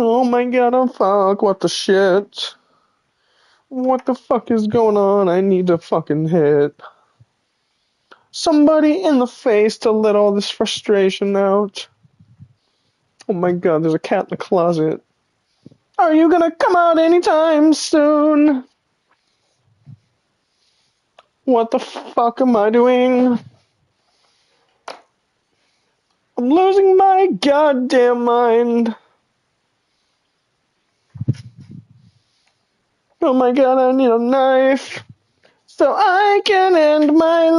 Oh my god, I'm fuck, what the shit? What the fuck is going on? I need to fucking hit somebody in the face to let all this frustration out. Oh my god, there's a cat in the closet. Are you gonna come out anytime soon? What the fuck am I doing? I'm losing my goddamn mind. Oh my god, I need a knife so I can end my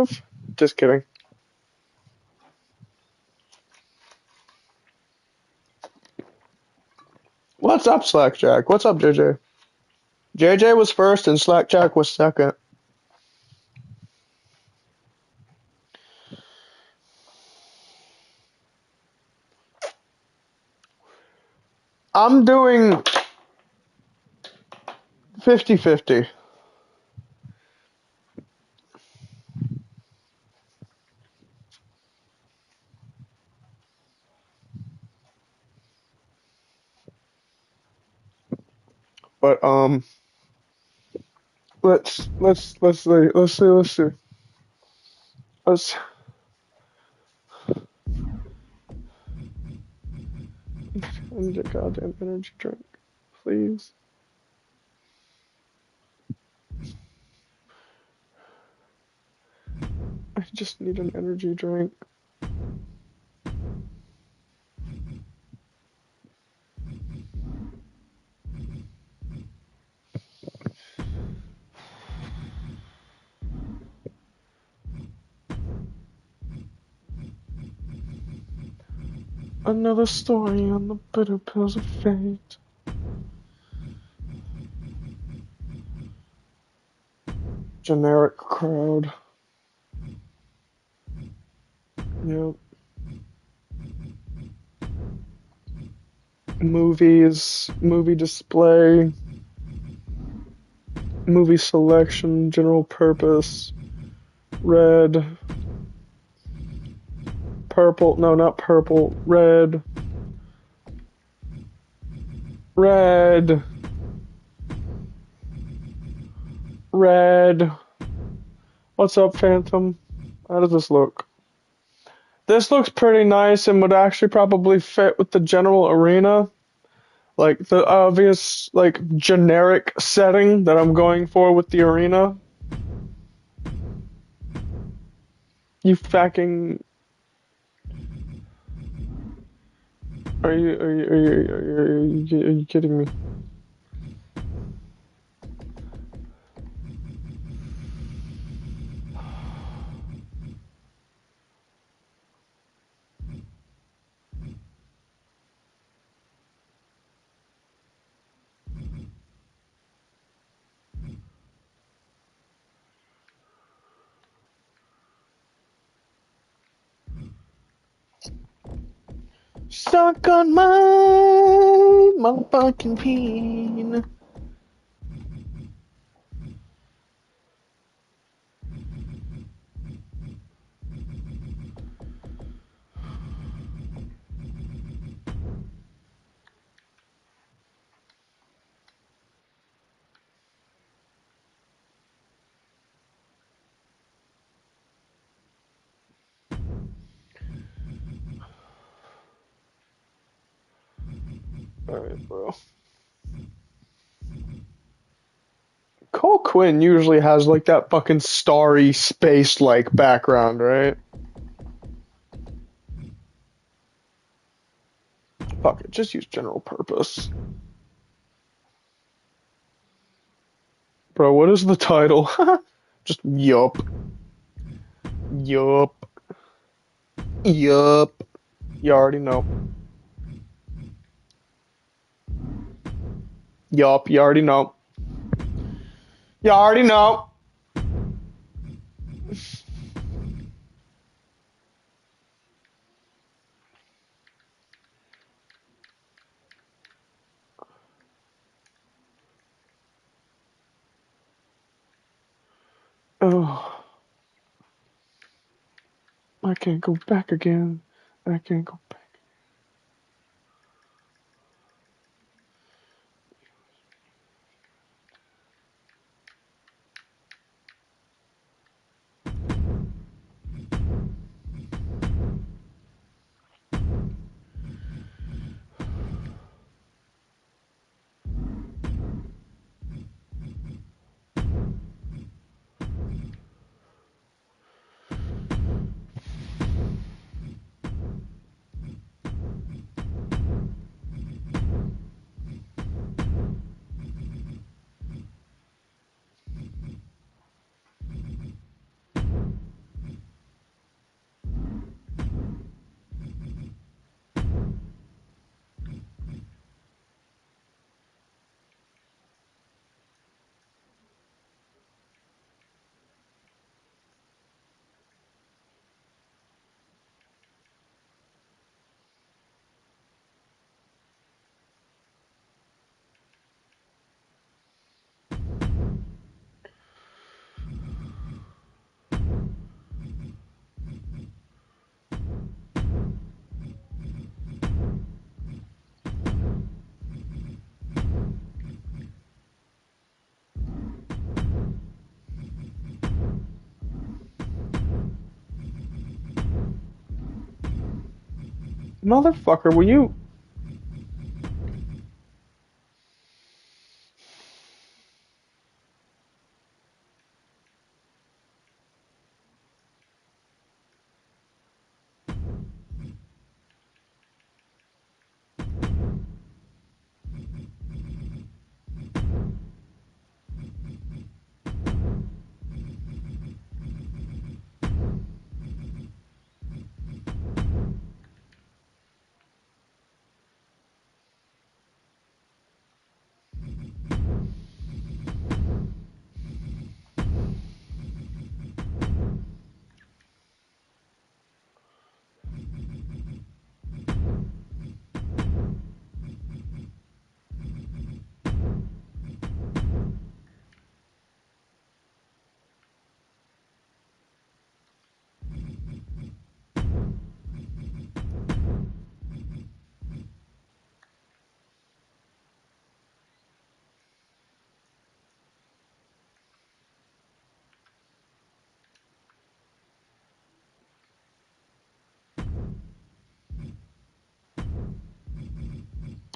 life. Just kidding. What's up, Slackjack? What's up, JJ? JJ was first and Slackjack was second. I'm doing 50-50. But let's see. Let's I need a goddamn energy drink, please. I just need an energy drink. Another story on the bitter pills of fate. Generic crowd. Yep. Movies, movie display, movie selection, general purpose, red, purple, no, not purple, red, red, red. What's up, Phantom? How does this look? This looks pretty nice and would actually probably fit with the general arena. Like the obvious, like generic setting that I'm going for with the arena. You fucking. Are you kidding me? Stuck on my motherfucking peen. Alright, bro. Cole Quinn usually has like that fucking starry space like background, right? Fuck it, just use general purpose. Bro, what is the title? Just yup. Yup. Yup. You already know. Yup, you already know. You already know. Oh, I can't go back again. I can't go back. Motherfucker, will you?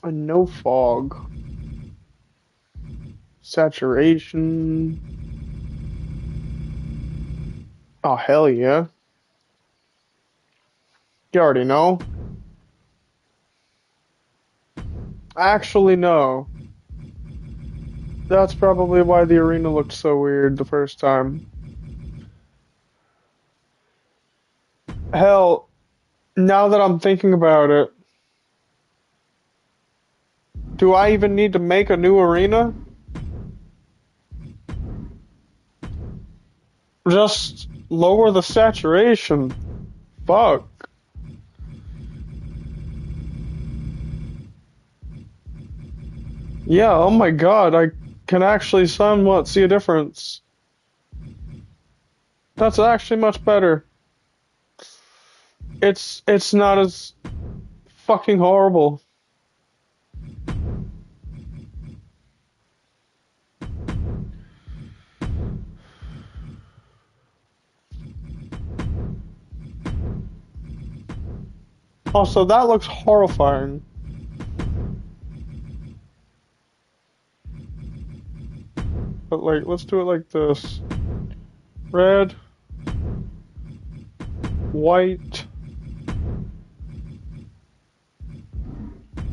No fog. Saturation. Oh, hell yeah. You already know. Actually, no. That's probably why the arena looked so weird the first time. Hell, now that I'm thinking about it, do I even need to make a new arena? Just lower the saturation. Fuck. Yeah, oh my god, I can actually somewhat see a difference. That's actually much better. It's not as fucking horrible. Also, that looks horrifying. But like, let's do it like this. Red, white.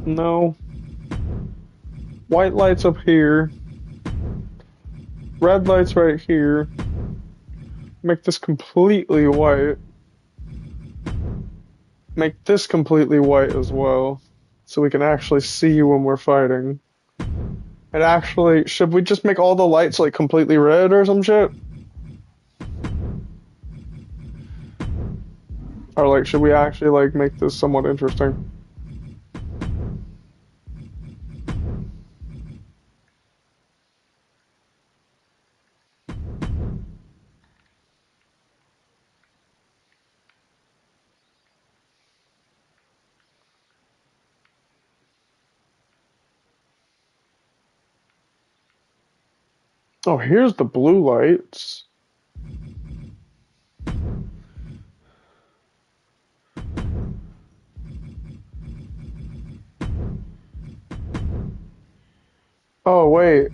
No. White lights up here. Red lights right here. Make this completely white. Make this completely white as well. So we can actually see when we're fighting. And actually, should we just make all the lights like completely red or some shit? Or like, should we actually like make this somewhat interesting? Oh, here's the blue lights. Oh, wait.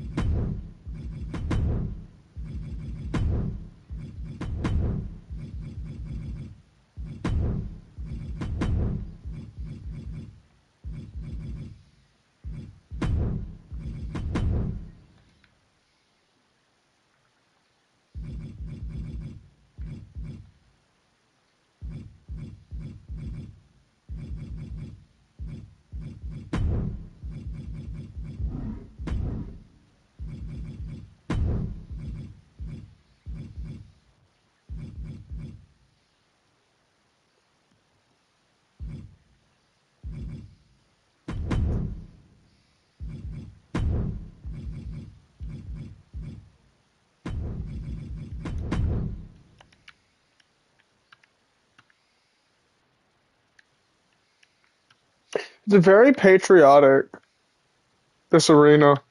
It's very patriotic, this arena.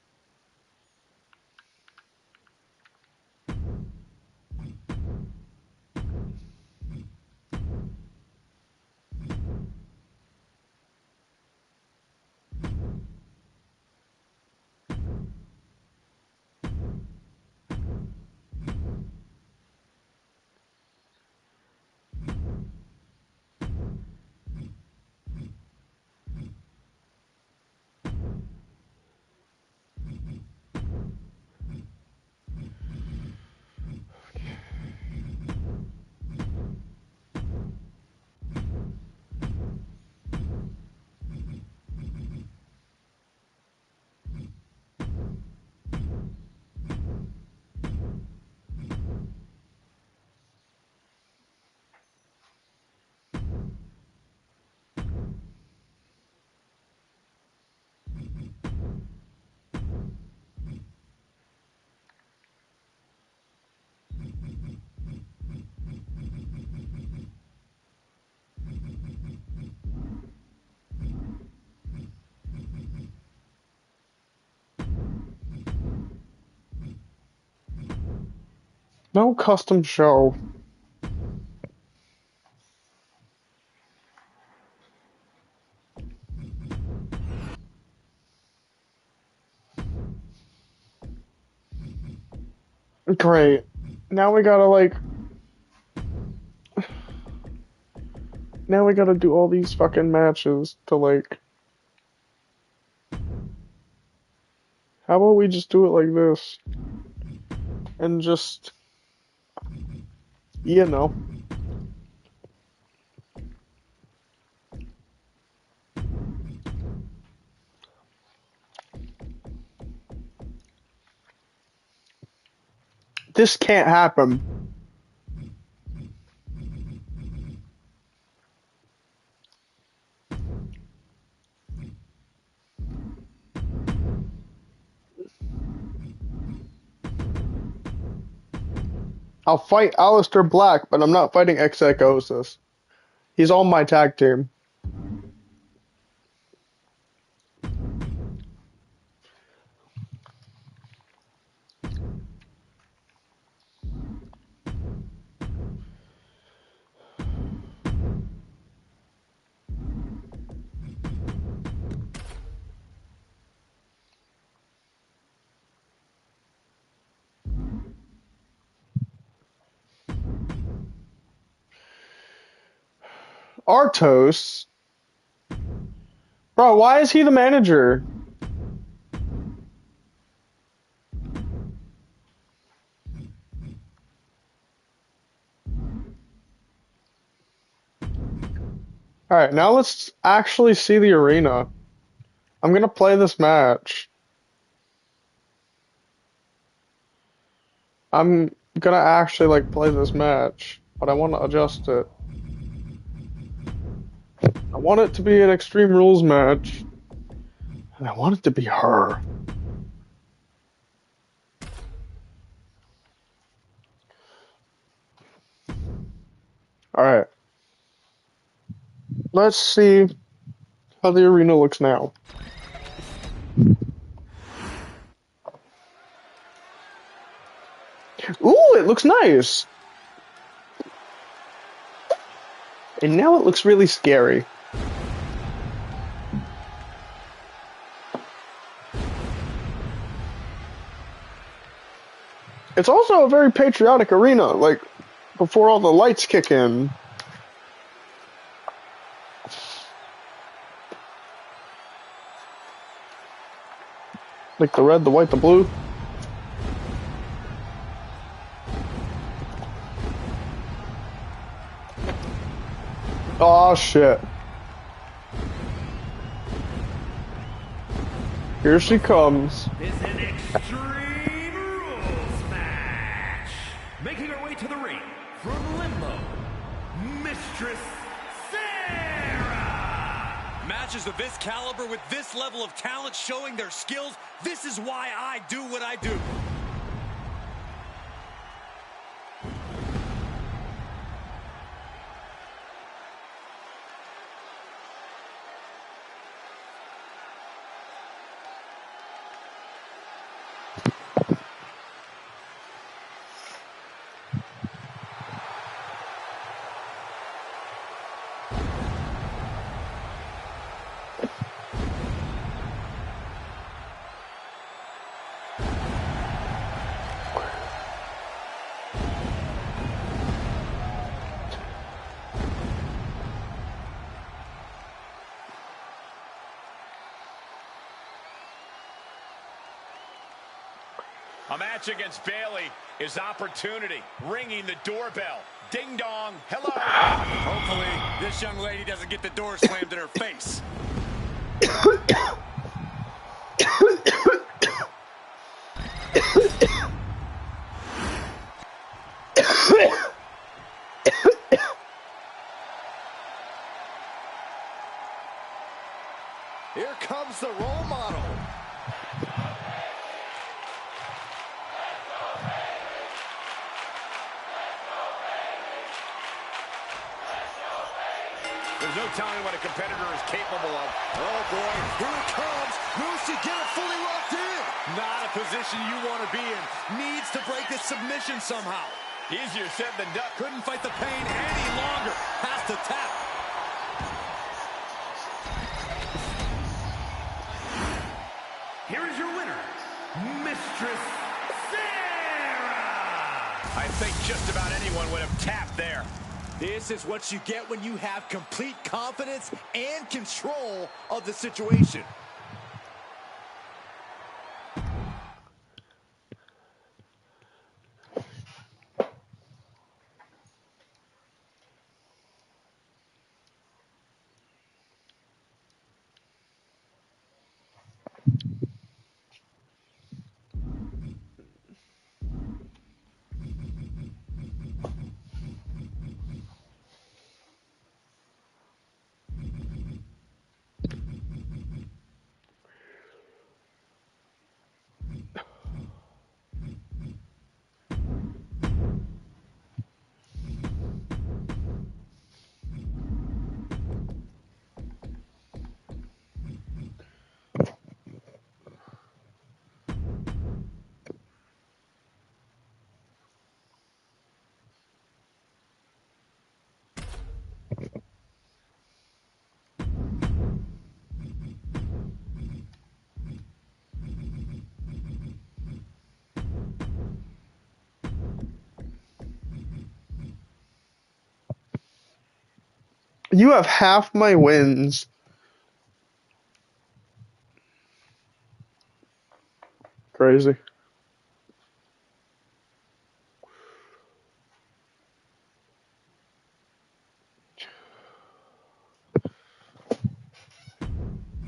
No custom show. Great. Now we gotta, like... Now we gotta do all these fucking matches to, like... How about we just do it like this? And just... You know. This can't happen. I'll fight Aleister Black, but I'm not fighting Execosis. He's on my tag team. Artos? Bro, why is he the manager? Alright, now let's actually see the arena. I'm gonna play this match. I'm gonna actually, like, play this match, but I want to adjust it. I want it to be an Extreme Rules match, and I want it to be her. Alright. Let's see how the arena looks now. Ooh, it looks nice. And now it looks really scary. It's also a very patriotic arena, like, before all the lights kick in. Like the red, the white, the blue. Oh shit. Here she comes. It's an Extreme Rules match. Making her way to the ring from Limbo, Mistress Sarah. Matches of this caliber with this level of talent showing their skills. This is why I do what I do. A match against Bayley is opportunity, ringing the doorbell. Ding dong, hello. Hopefully, this young lady doesn't get the door slammed in her face. Here comes the role model. There's no telling what a competitor is capable of. Oh boy, here it comes. Will she get it fully locked in? Not a position you want to be in. Needs to break this submission somehow. Easier said than done. Couldn't fight the pain any longer. Has to tap. Here is your winner, Mistress Sarah. I think just about anyone would have tapped there. This is what you get when you have complete confidence and control of the situation. You have half my wins. Crazy.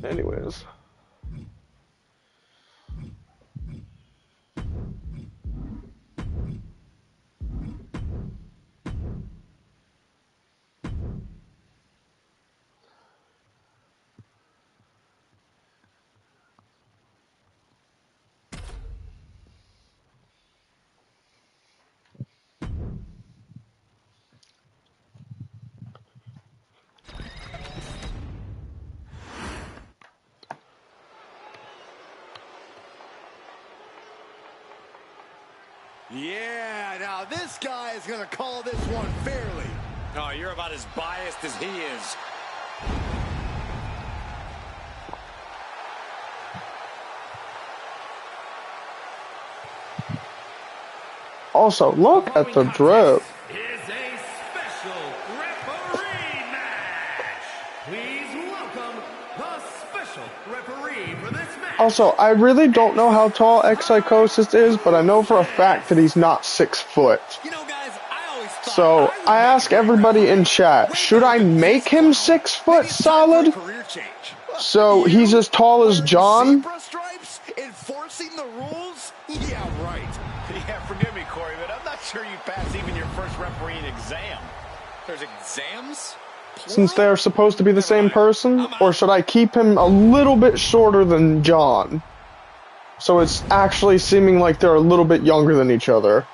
Anyways. Yeah, now this guy is going to call this one fairly. Oh, you're about as biased as he is. Also, look at the drip. Is a special referee match. Please welcome the special referee for this match. Also, I really don't know how tall X-Psychosis is, but I know for a fact that he's not 6 foot. You know, guys, I always thought So, I ask everybody in chat, should I make him 6 foot solid? career change. So, he's as tall as John? Zebra stripes enforcing the rules? Yeah, right. Yeah, forgive me, Corey, but I'm not sure you passed even your first refereeing exam. There's exams? Since they're supposed to be the same person? Or should I keep him a little bit shorter than John? So it's actually seeming like they're a little bit younger than each other.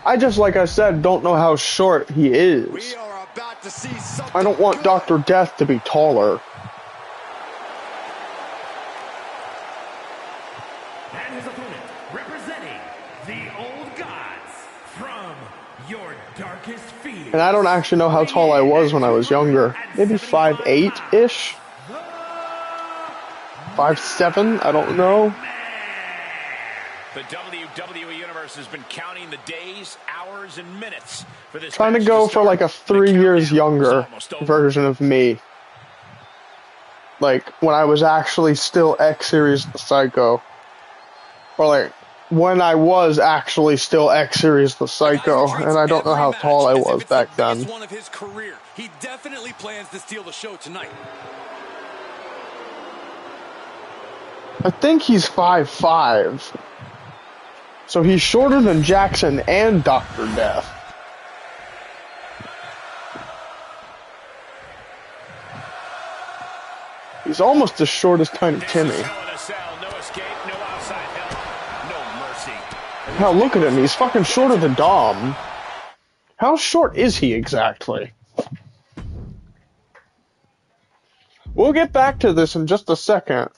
I just, like I said, don't know how short he is. We are about to see something. I don't want Dr. Death to be taller. And his opponent, representing the Old Gods from your darkest fears. And I don't actually know how tall I was when I was younger. Maybe 5'8"-ish? 5'7"? I don't know. The WWE Universe has been counting the days, hours, and minutes for this. Trying to match go for start. like a 3 years The countdown is younger almost over. version of me. Like, when I was actually still X-Series the Psycho. Or like, when I was actually still X-Series the Psycho, and I don't know how tall I was back then. One of his career. He definitely plans to steal the show tonight. I think he's 5'5". So he's shorter than Jackson and Dr. Death. He's almost as short as Tiny Timmy. Hell in a Cell, no escape, no outside help, no mercy. Hell, look at him. He's fucking shorter than Dom. How short is he exactly? We'll get back to this in just a second.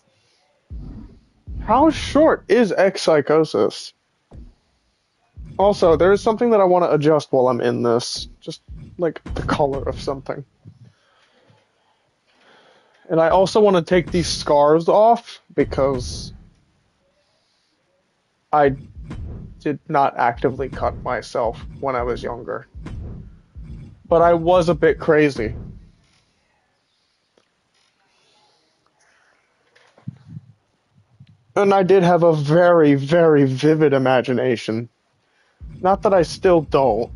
How short is X-Psychosis? Also, there is something that I want to adjust while I'm in this. Just, like, the color of something. And I also want to take these scars off, because I did not actively cut myself when I was younger. But I was a bit crazy. And I did have a very, very vivid imagination. Not that I still don't.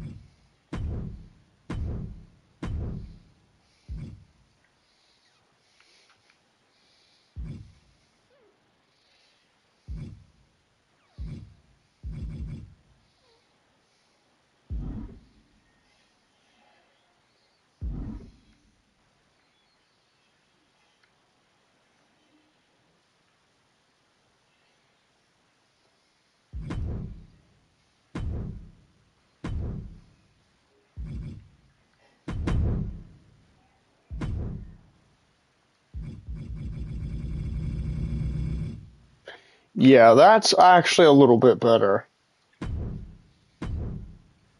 Yeah, that's actually a little bit better.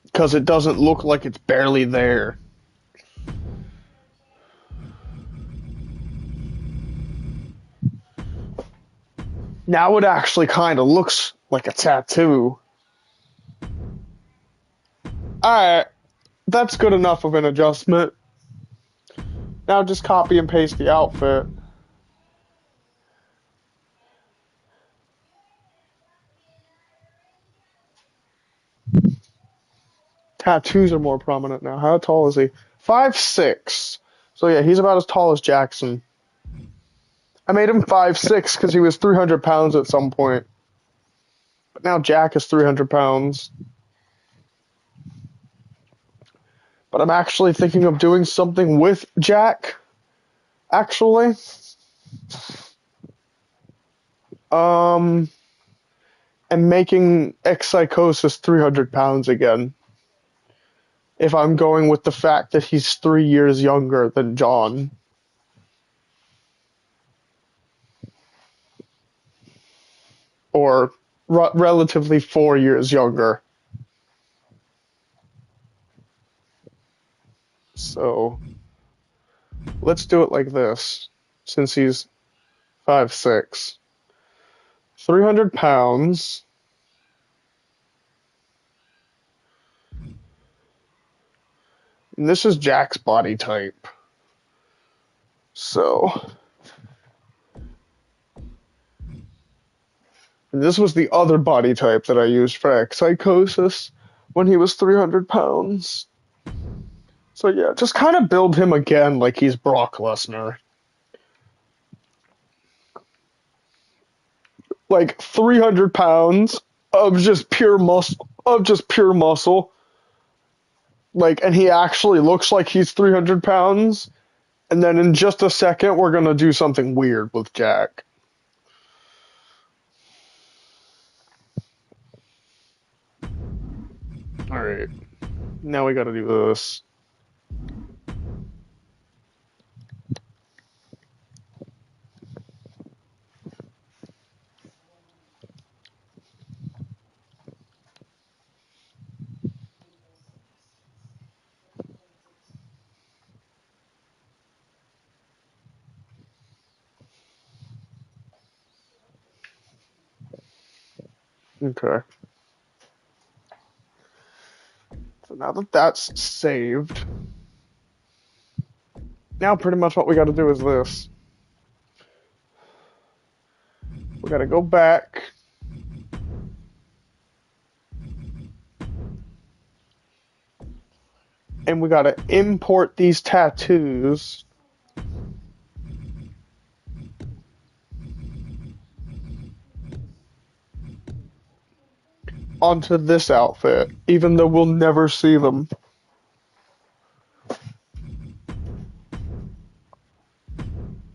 Because it doesn't look like it's barely there. Now it actually kind of looks like a tattoo. Alright, that's good enough of an adjustment. Now just copy and paste the outfit. tattoos are more prominent now. How tall is he? 5'6". So yeah, he's about as tall as Jackson. I made him 5'6" because he was 300 pounds at some point. But now Jack is 300 pounds. But I'm actually thinking of doing something with Jack. Actually. And making X-Psychosis 300 pounds again. If I'm going with the fact that he's 3 years younger than John. Or relatively 4 years younger. So, let's do it like this, since he's 5'6". 300 pounds. And this is Jack's body type. So, and this was the other body type that I used for X-Psychosis when he was 300 pounds. So yeah, just kind of build him again like he's Brock Lesnar. Like 300 pounds of just pure muscle. Like, and he actually looks like he's 300 pounds. And then in just a second, we're gonna do something weird with Jack. Alright. Now we gotta do this. Okay. So now that that's saved, now pretty much what we gotta do is this. We gotta go back. And we gotta import these tattoos onto this outfit, even though we'll never see them.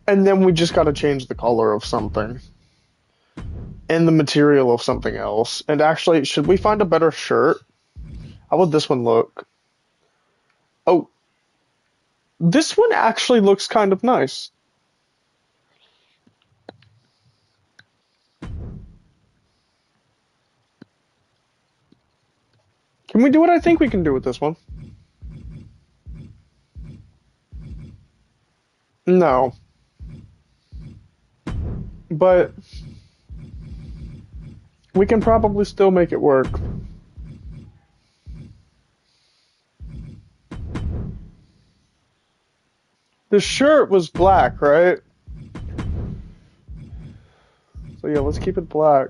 And then we just gotta change the color of something. And the material of something else. And actually, should we find a better shirt? How would this one look? Oh. This one actually looks kind of nice. Can we do what I think we can do with this one? No. But we can probably still make it work. The shirt was black, right? So yeah, let's keep it black.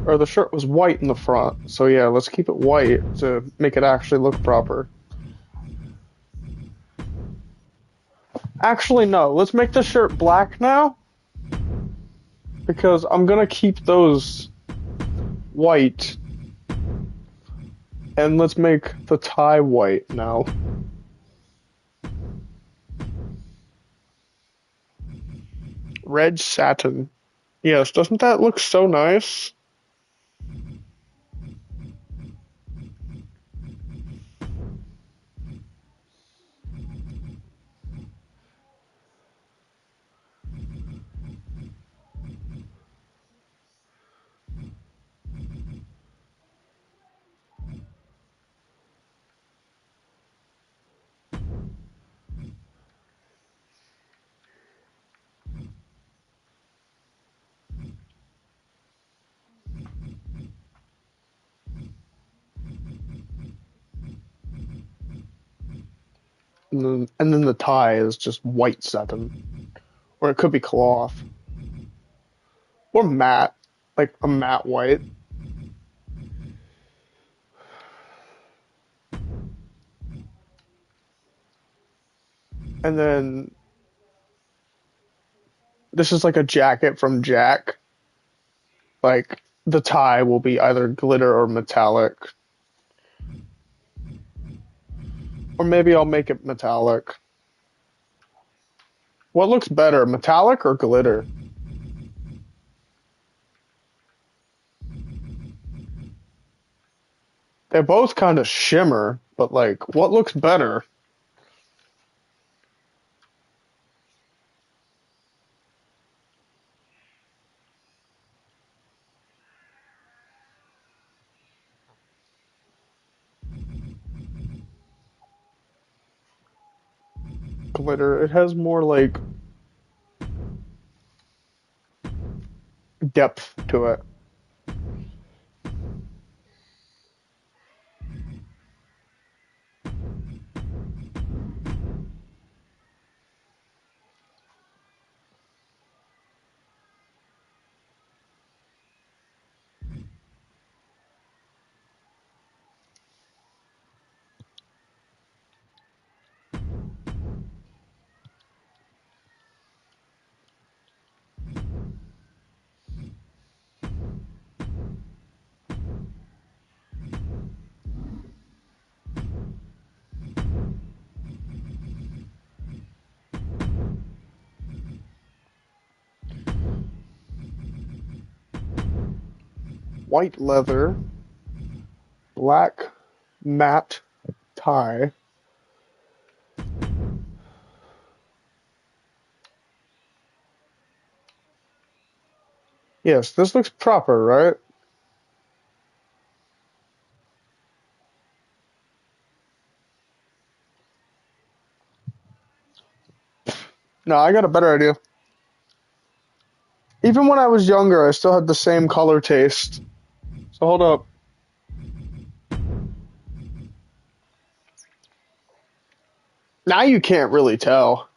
Or the shirt was white in the front. So yeah, let's keep it white to make it actually look proper. Actually, no. Let's make the shirt black now. Because I'm gonna keep those white. And let's make the tie white now. Red satin. Yes, doesn't that look so nice? And then the tie is just white satin. Or it could be cloth. Or matte. Like a matte white. And then this is like a jacket from Jack. Like, the tie will be either glitter or metallic. Or maybe I'll make it metallic. What looks better, metallic or glitter? They both kind of shimmer, but like, what looks better? Glitter. It has more like depth to it. White leather, black matte tie. Yes, this looks proper, right? No, I got a better idea. Even when I was younger, I still had the same color taste. So hold up. Now you can't really tell.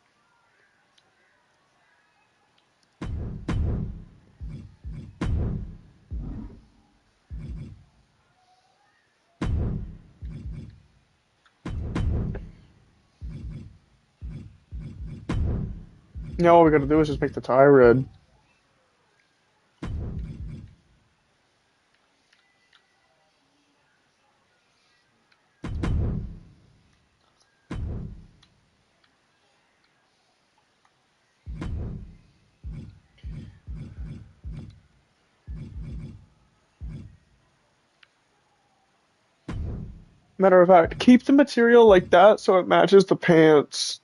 Now all we gotta do is just make the tie red. Matter of fact, keep the material like that so it matches the pants.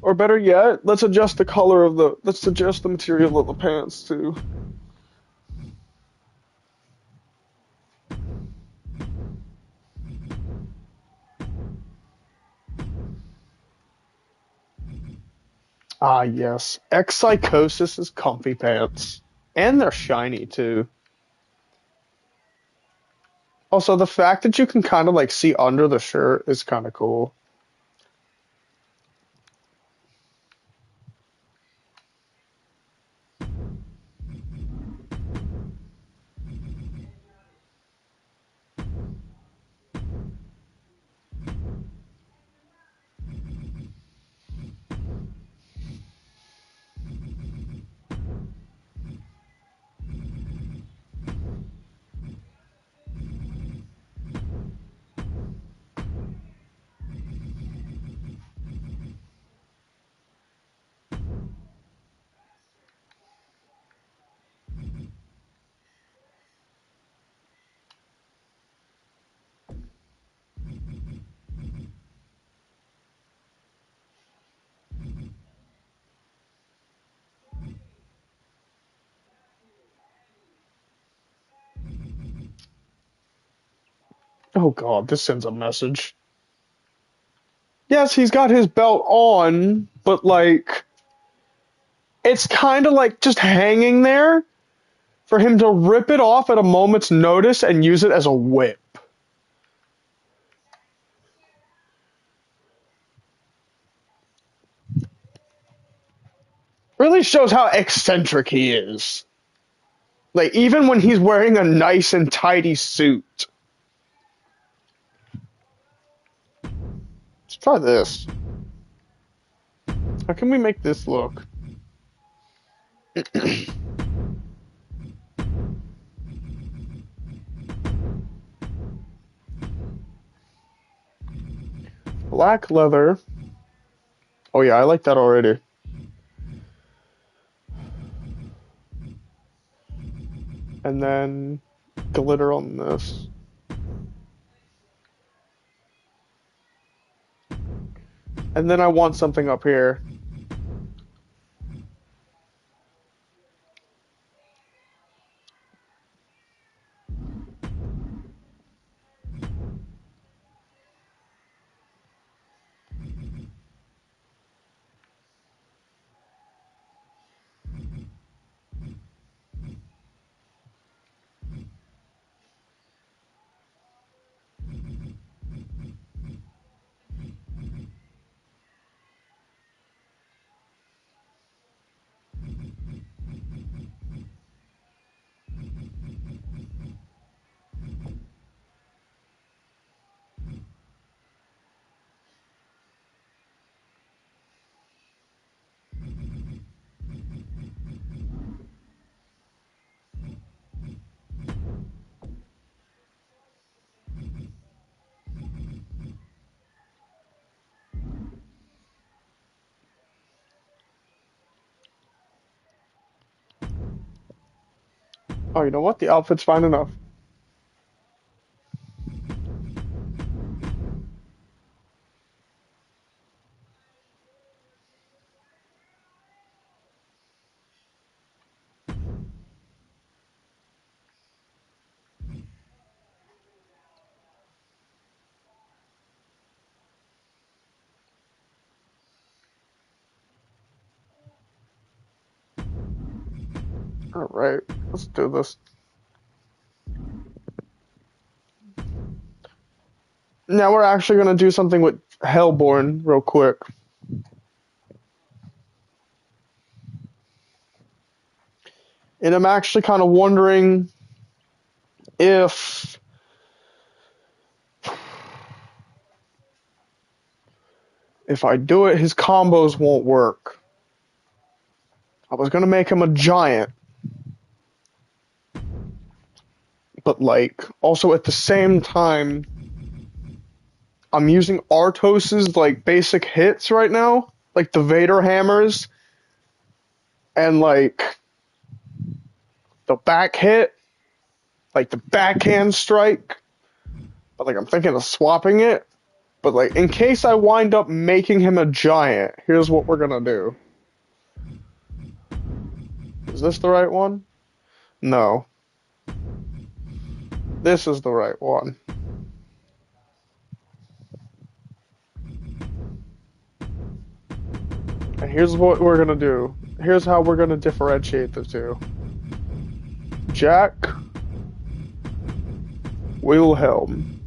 Or better yet, let's adjust the color of the, let's adjust the material of the pants too. Ah, yes. X Psychosis is comfy pants. And they're shiny too. Also, the fact that you can kind of like see under the shirt is kind of cool. Oh god, this sends a message. Yes, he's got his belt on, but like, it's kind of like just hanging there for him to rip it off at a moment's notice and use it as a whip. Really shows how eccentric he is. Like, even when he's wearing a nice and tidy suit. Let's try this. How can we make this look? Black leather. Oh yeah, I like that already. And then glitter on this. And then I want something up here. Oh, you know what? The outfit's fine enough. Alright, let's do this. Now we're actually gonna do something with Hellborn real quick. And I'm actually kind of wondering if I do it, his combos won't work. I was gonna make him a giant, but like also at the same time, I'm using Artos's like basic hits right now, like the Vader hammers and like the back hit, like the backhand strike. But like I'm thinking of swapping it. But like in case I wind up making him a giant, here's what we're gonna do. Is this the right one? No. This is the right one. And here's what we're gonna do. Here's how we're gonna differentiate the two. Jack Wilhelm.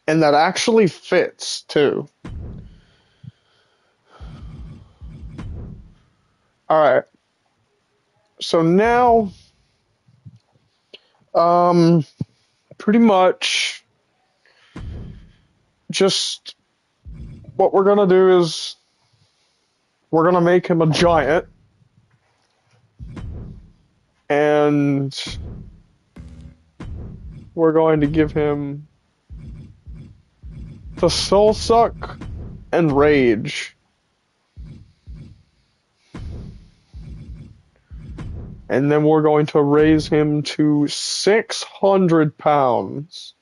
And that actually fits too. Alright. So now pretty much just what we're gonna do is we're gonna make him a giant, and we're going to give him the Soul Suck and Rage. And then we're going to raise him to 600 pounds.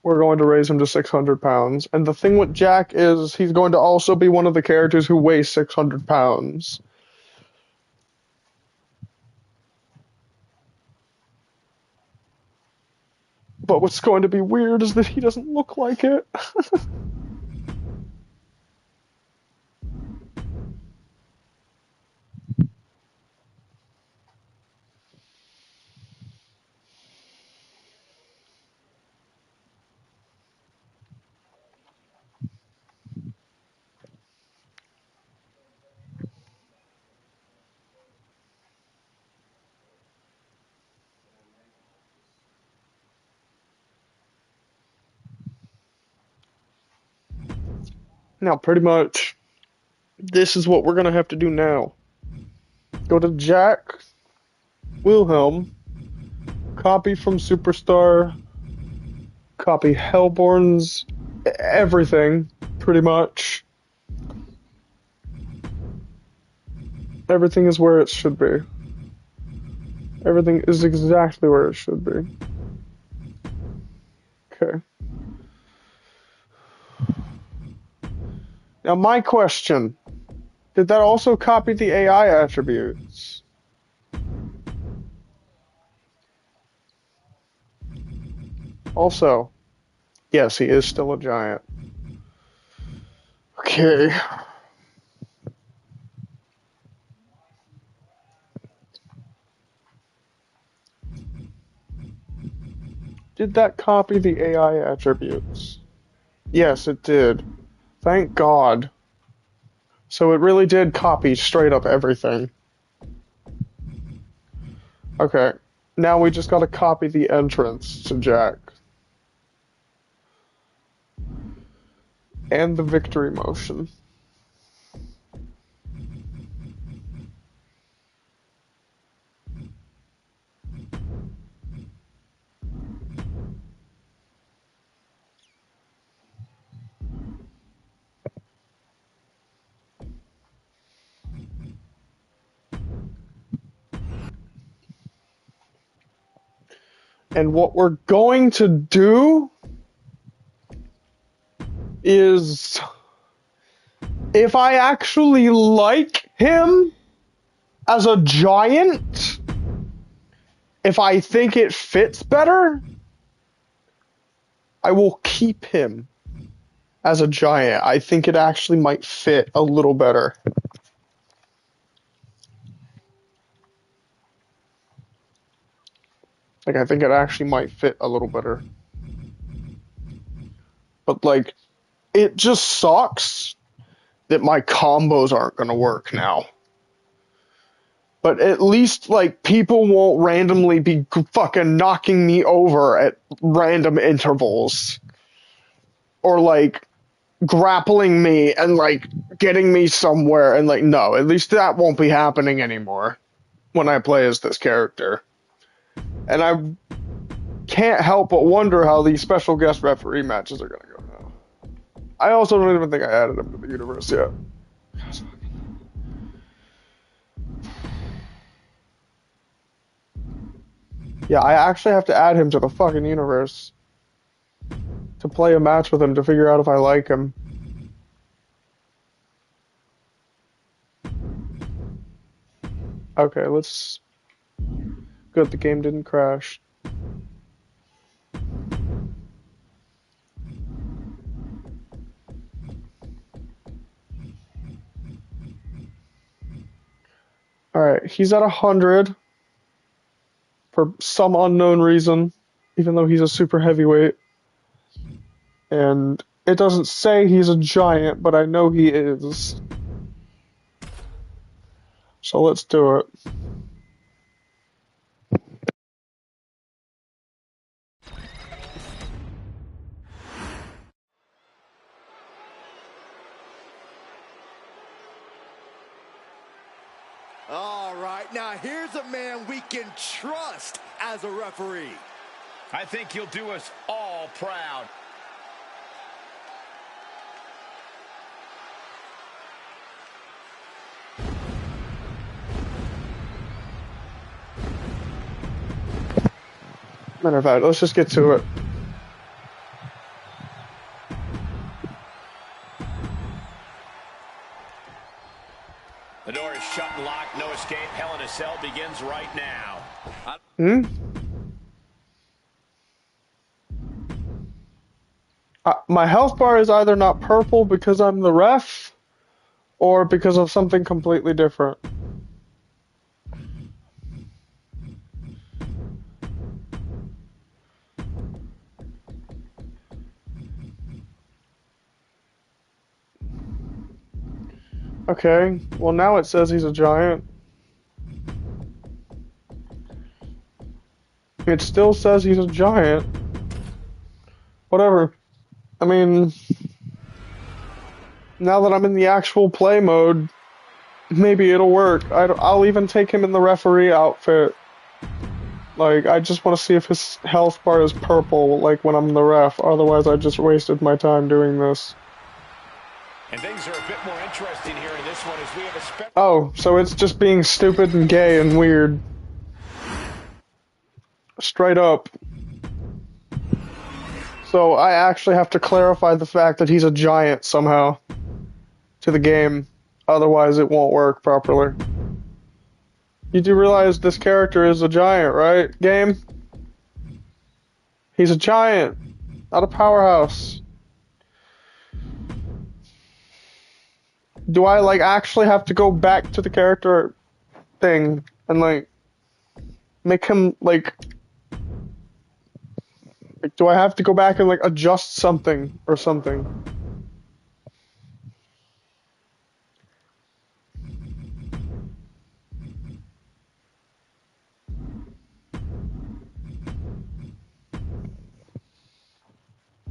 We're going to raise him to 600 pounds. And the thing with Jack is he's going to also be one of the characters who weighs 600 pounds. But what's going to be weird is that he doesn't look like it. Now, pretty much, this is what we're gonna have to do now. Go to Jack Wilhelm, copy from Superstar, copy Hellborn's everything, pretty much. Everything is where it should be. Everything is exactly where it should be. Okay. Now my question, did that also copy the AI attributes? Also, yes, he is still a giant. Okay. Did that copy the AI attributes? Yes, it did. Thank God. So it really did copy straight up everything. Okay. Now we just gotta copy the entrance to Jack. And the victory motion. And what we're going to do is, if I actually like him as a giant, if I think it fits better, I will keep him as a giant. I think it actually might fit a little better. Like, I think it actually might fit a little better. But, like, it just sucks that my combos aren't gonna work now. But at least, like, people won't randomly be fucking knocking me over at random intervals. Or, like, grappling me and, like, getting me somewhere. And, like, no, at least that won't be happening anymore when I play as this character. And I can't help but wonder how these special guest referee matches are gonna go now. I also don't even think I added him to the universe yet. Yeah, I actually have to add him to the fucking universe to play a match with him to figure out if I like him. Okay, let's... Good, the game didn't crash. Alright, he's at 100 for some unknown reason, even though he's a super heavyweight. And it doesn't say he's a giant, but I know he is. So let's do it. All right, now here's a man we can trust as a referee. I think you'll do us all proud. Matter of fact, let's just get to it. The door is shut and locked, no escape. Hell in a Cell begins right now. My health bar is either not purple because I'm the ref, or because of something completely different. Okay, well now it says he's a giant. It still says he's a giant. Whatever. I mean, now that I'm in the actual play mode, maybe it'll work. I'll even take him in the referee outfit. Like, I just want to see if his health bar is purple, like when I'm the ref. Otherwise, I just wasted my time doing this. And things are a bit more interesting here in this one as we have a Oh, so it's just being stupid and gay and weird. Straight up. So I actually have to clarify the fact that he's a giant somehow to the game. Otherwise, it won't work properly. You do realize this character is a giant, right, game? He's a giant, not a powerhouse. Do I, like, actually have to go back to the character thing and, like, make him, like, do I have to go back and, like, adjust something or something?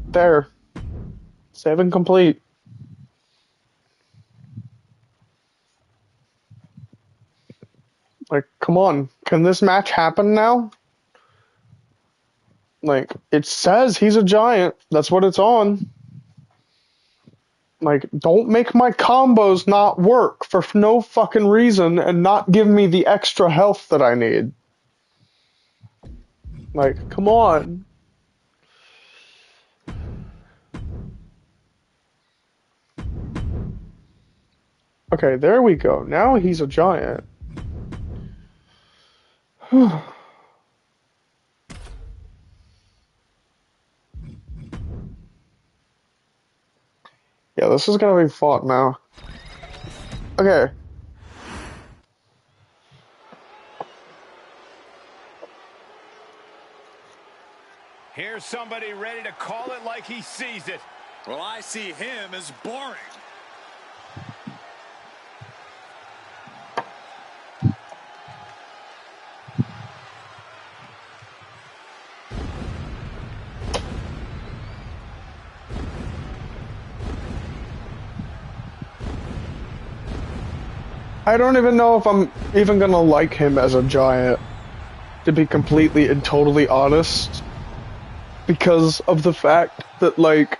There. Saving complete. Like, come on. Can this match happen now? Like, it says he's a giant. That's what it's on. Like, don't make my combos not work for no fucking reason and not give me the extra health that I need. Like, come on. Okay, there we go. Now he's a giant. Yeah, this is gonna be fought now. Okay. Here's somebody ready to call it like he sees it. Well, I see him as boring. I don't even know if I'm even gonna like him as a giant, to be completely and totally honest. Because of the fact that, like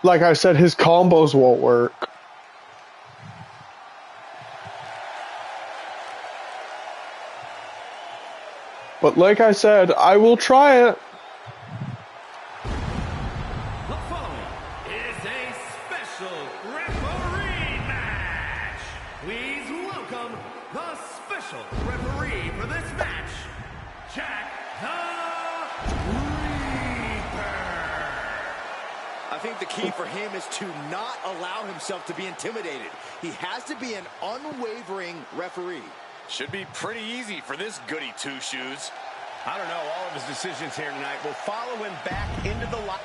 I said, his combos won't work. But like I said, I will try it. The following is a special referee match. Please welcome the special referee for this match, Jack the Reaper. I think the key for him is to not allow himself to be intimidated. He has to be an unwavering referee. Should be pretty easy for this goody two-shoes. I don't know, all of his decisions here tonight will follow him back into the line.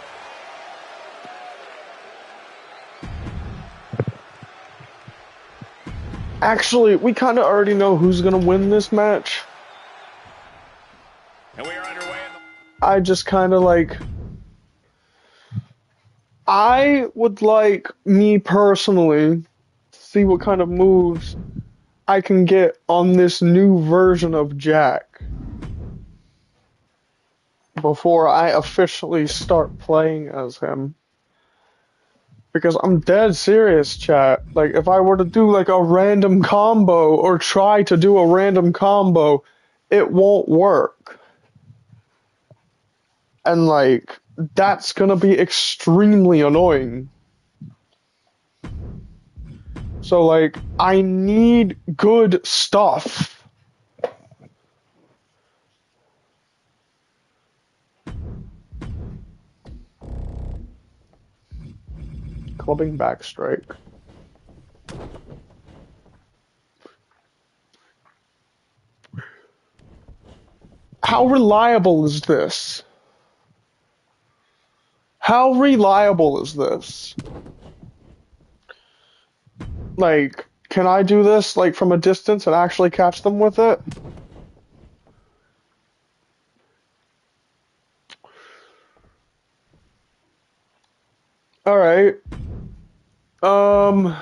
Actually, we kind of already know who's gonna win this match. And we are underway. I just kind of like... I would like, me personally, to see what kind of moves I can get on this new version of Jack before I officially start playing as him. Because I'm dead serious, chat. Like, if I were to do, like, a random combo, or try to do a random combo, it won't work. And, like, that's gonna be extremely annoying. So, like, I need good stuff. Clubbing backstrike. How reliable is this? How reliable is this? Like, can I do this, like, from a distance and actually catch them with it? Alright. Um,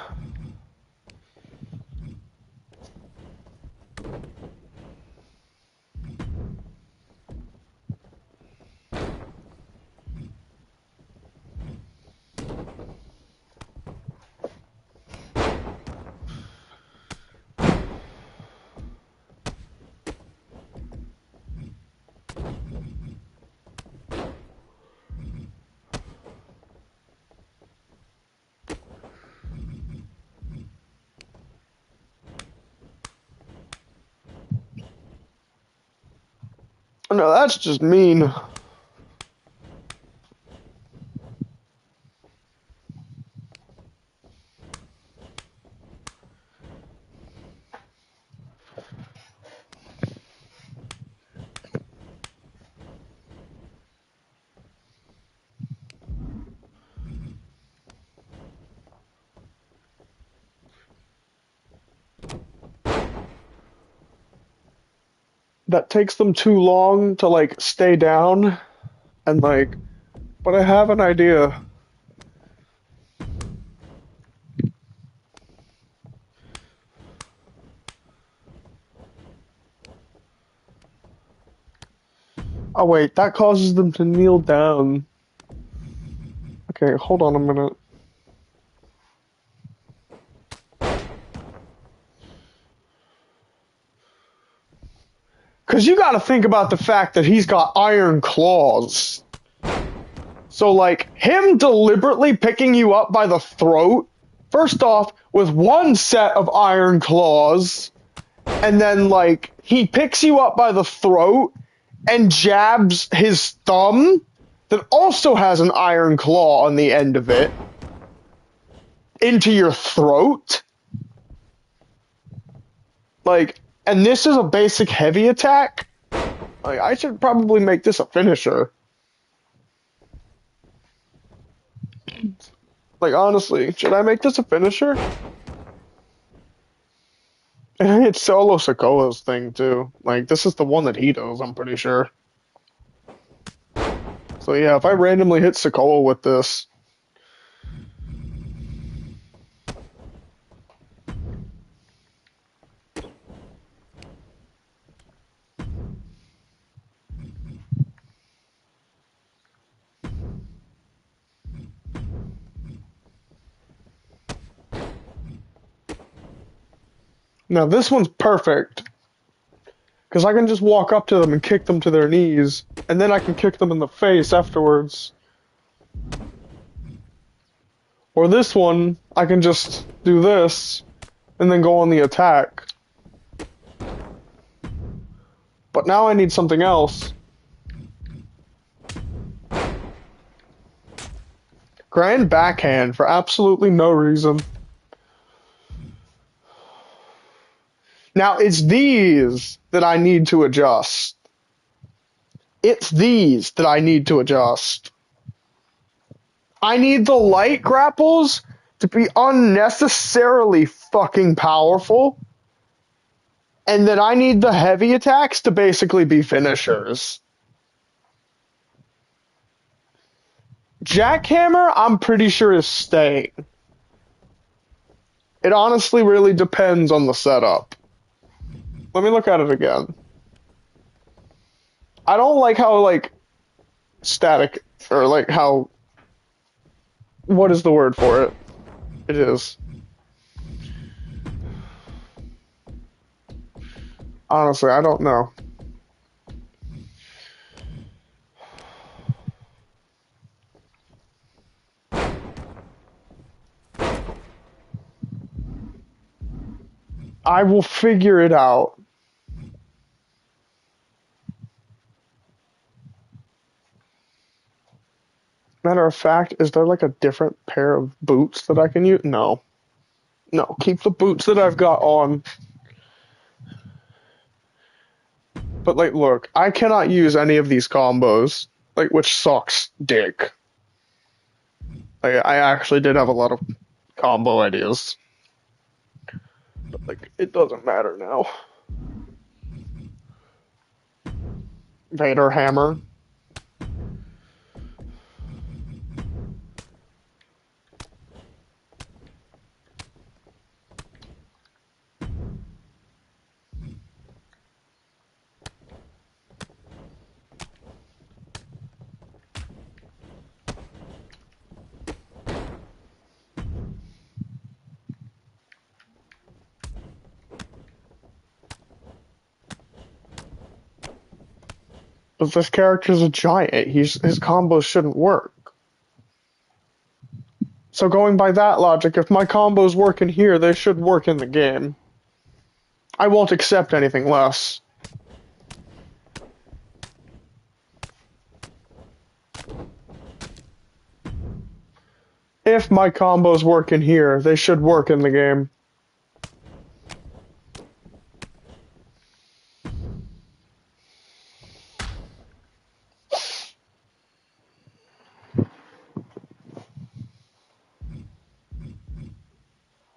no, that's just mean. That takes them too long to like stay down and like, but I have an idea. Oh wait, that causes them to kneel down. Okay, hold on a minute. Cause you gotta think about the fact that he's got iron claws. So like, him deliberately picking you up by the throat, first off, with one set of iron claws, and then like, he picks you up by the throat and jabs his thumb that also has an iron claw on the end of it into your throat. Like, and this is a basic heavy attack. Like, I should probably make this a finisher. Like, honestly, should I make this a finisher? And it's Solo Sikoa's thing, too. Like, this is the one that he does, I'm pretty sure. So yeah, if I randomly hit Sikoa with this... Now, this one's perfect. Because I can just walk up to them and kick them to their knees. And then I can kick them in the face afterwards. Or this one, I can just do this. And then go on the attack. But now I need something else. Grand backhand for absolutely no reason. Now, it's these that I need to adjust. It's these that I need to adjust. I need the light grapples to be unnecessarily fucking powerful. And then I need the heavy attacks to basically be finishers. Jackhammer, I'm pretty sure is staying. It honestly really depends on the setup. Let me look at it again. I don't like how, like, static, or, like, how... What is the word for it? It is. Honestly, I don't know. I will figure it out. Matter of fact, is there like a different pair of boots that I can use? No. No, keep the boots that I've got on. But like, look, I cannot use any of these combos, like, which sucks dick. I actually did have a lot of combo ideas. But like, it doesn't matter now. Vader hammer. But this character's a giant. His combos shouldn't work. So going by that logic, if my combos work in here, they should work in the game. I won't accept anything less. If my combos work in here, they should work in the game.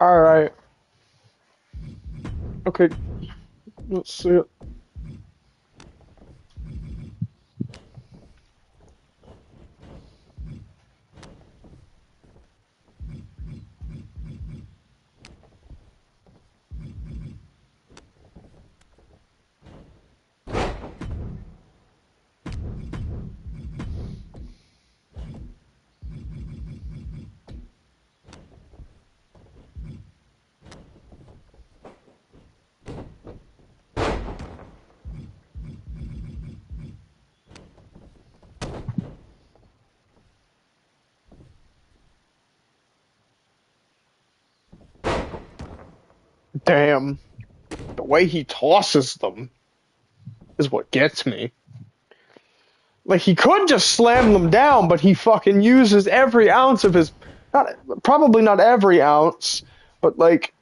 Alright. Okay. Let's see it. Damn. The way he tosses them is what gets me. Like, he could just slam them down, but he fucking uses every ounce of his... probably not every ounce, but, like,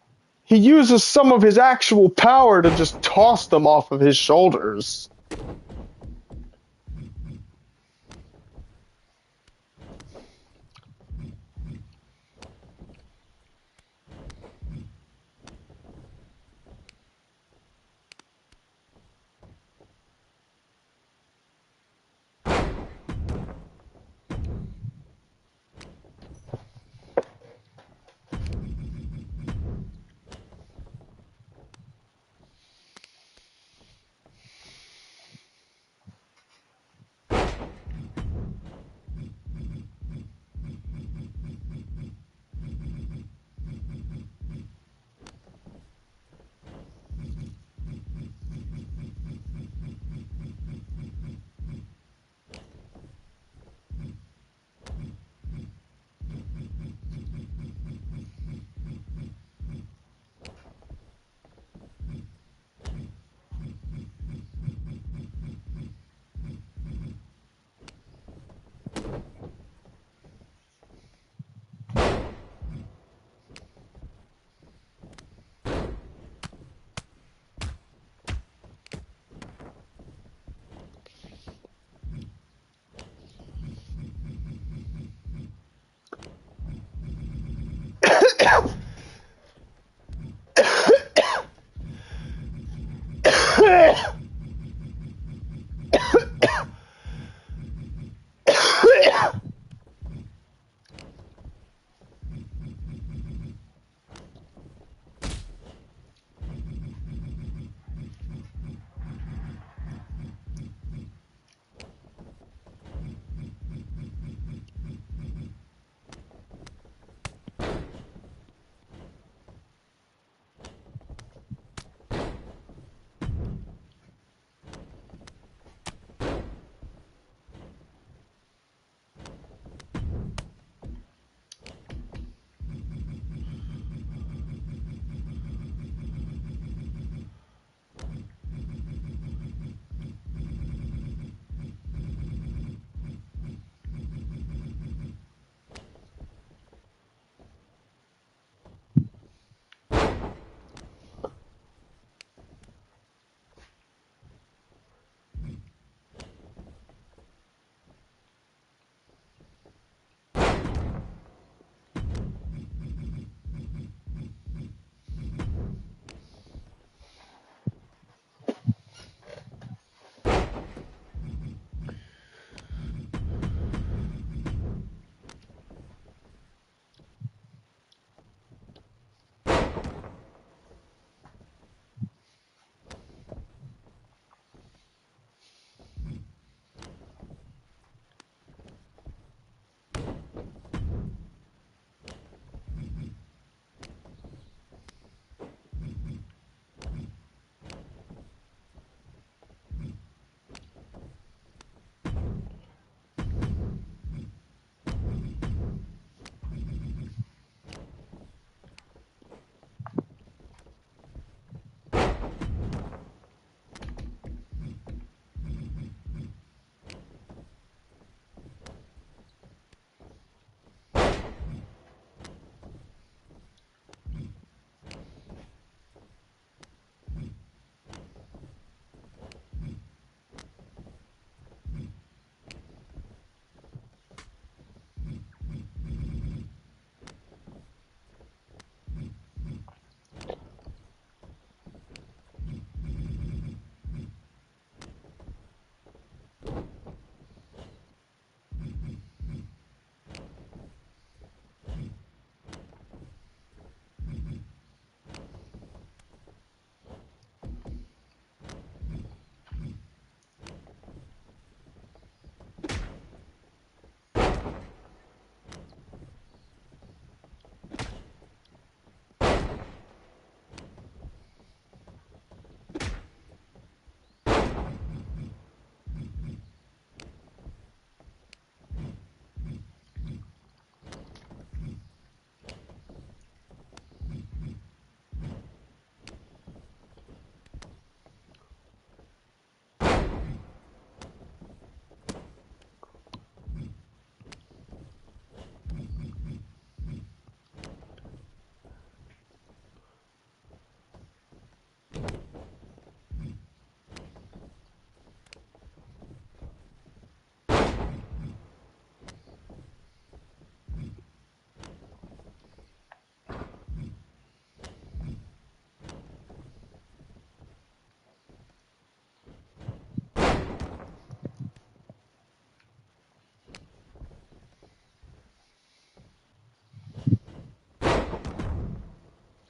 he uses some of his actual power to just toss them off of his shoulders.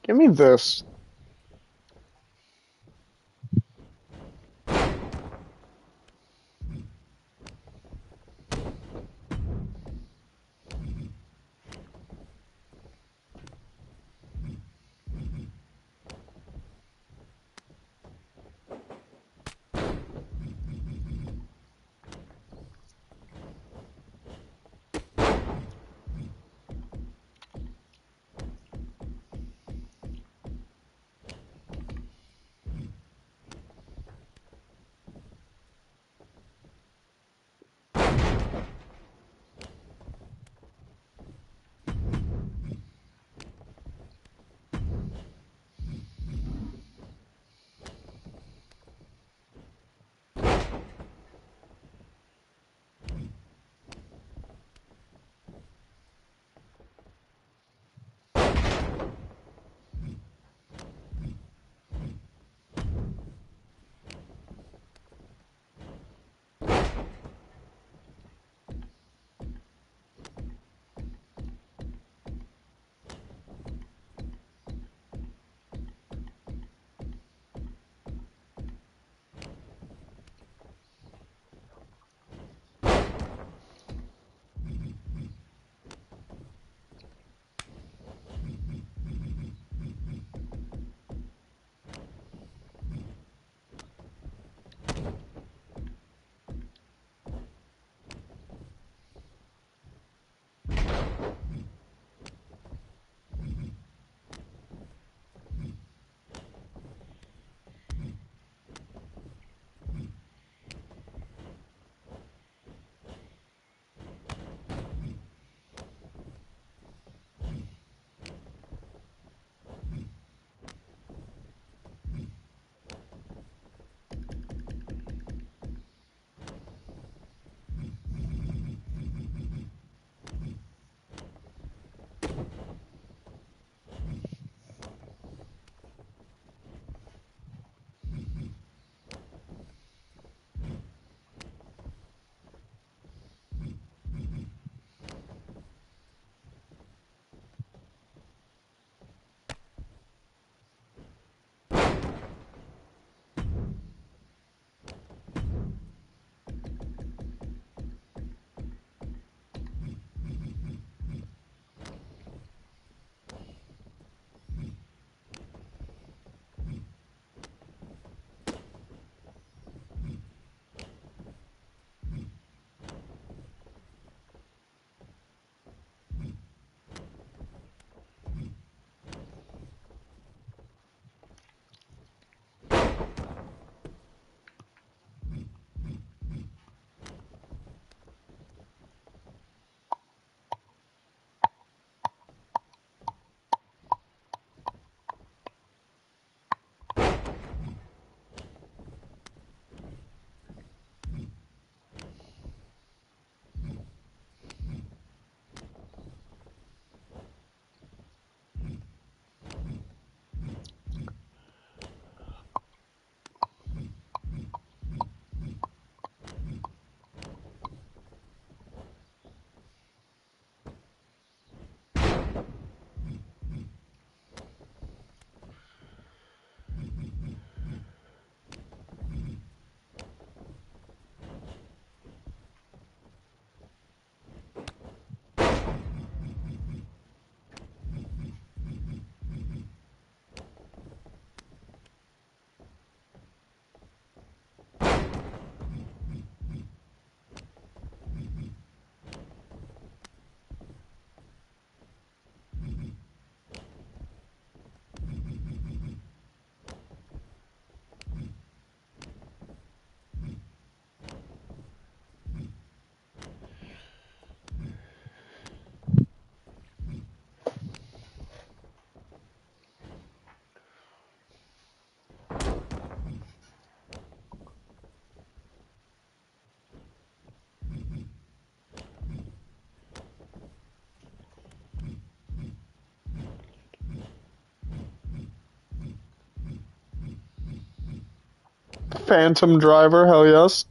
Give me this. Phantom Driver, hell yes.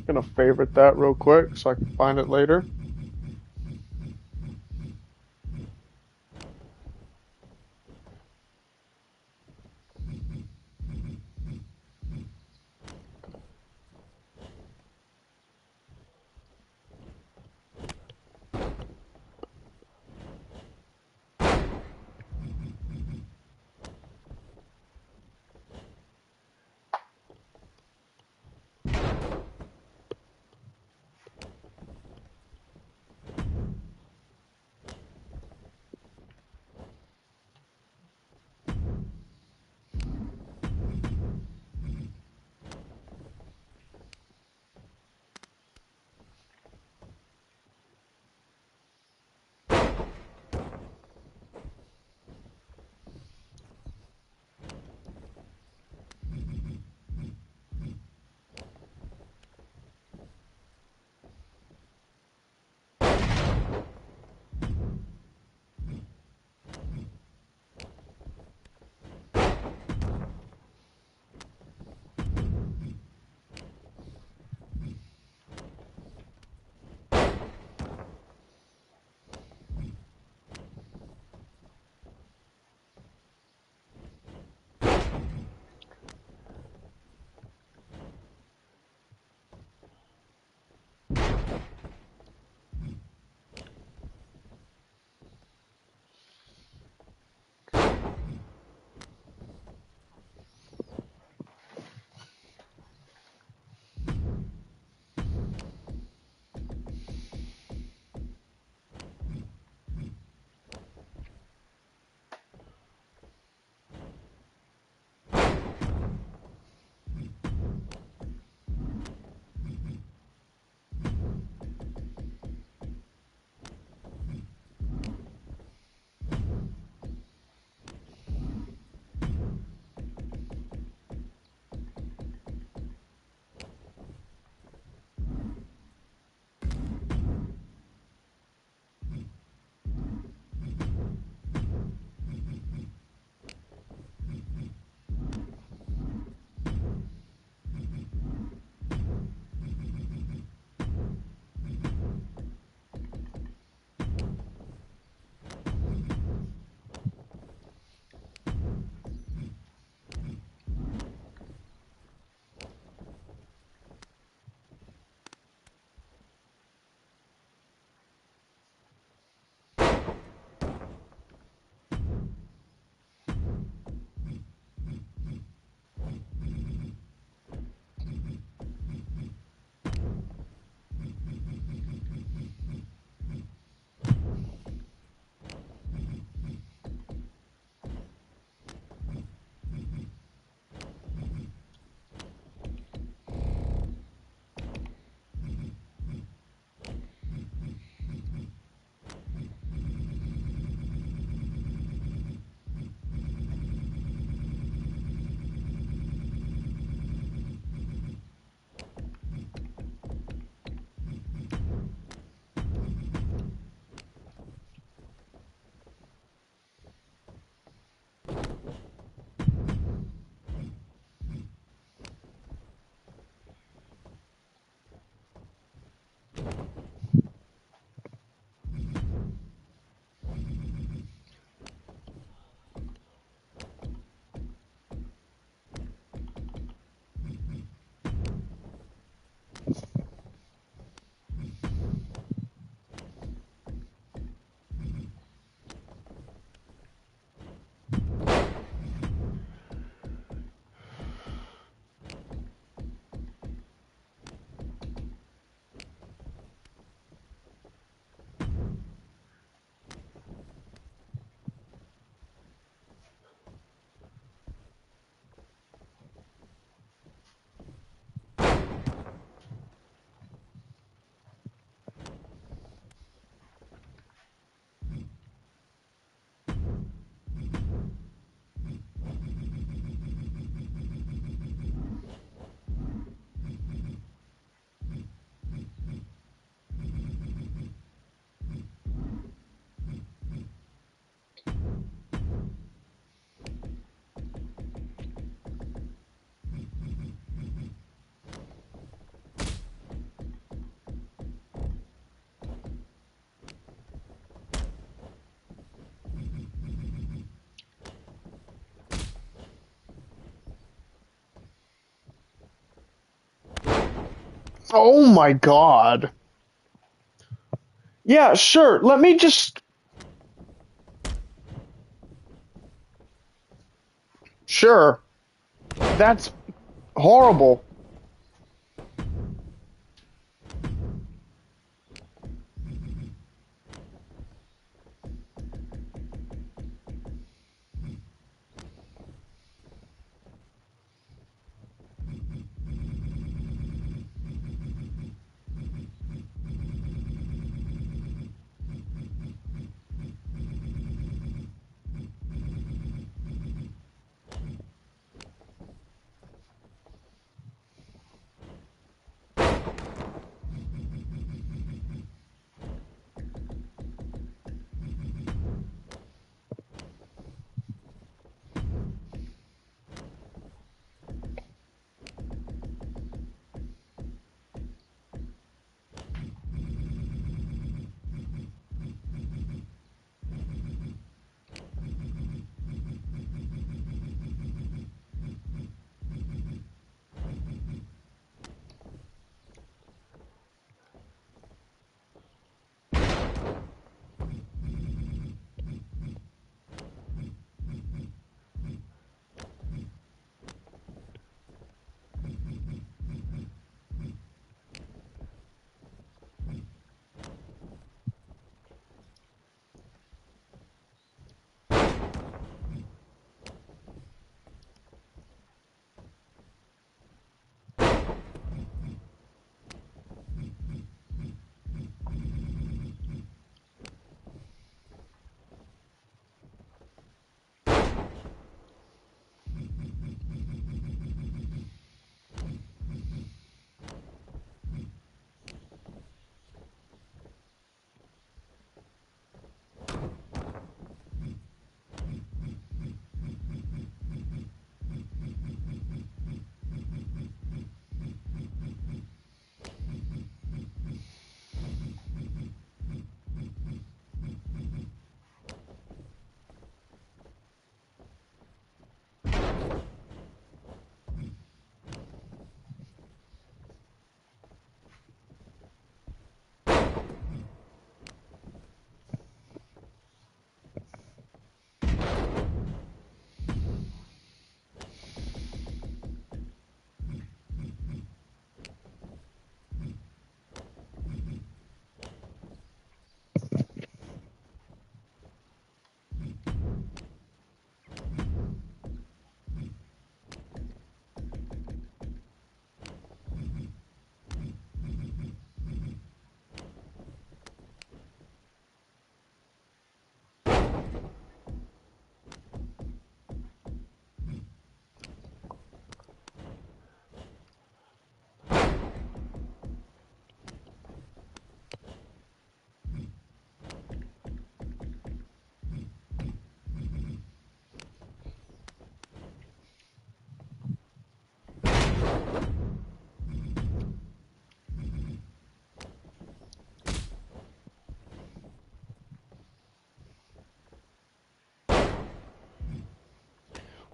Gonna favorite that real quick so I can find it later. Oh my god. Yeah, sure. Let me just... Sure. That's horrible.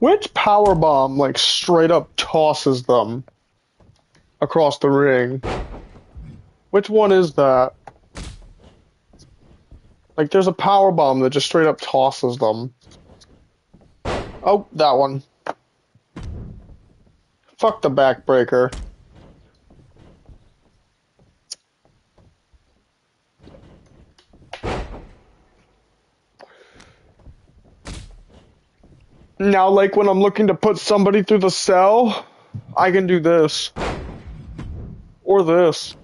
Which power bomb, like, straight up tosses them across the ring? Which one is that? Like, there's a power bomb that just straight up tosses them. Oh, that one. Fuck the backbreaker. Now, like, when I'm looking to put somebody through the cell, I can do this. Or this.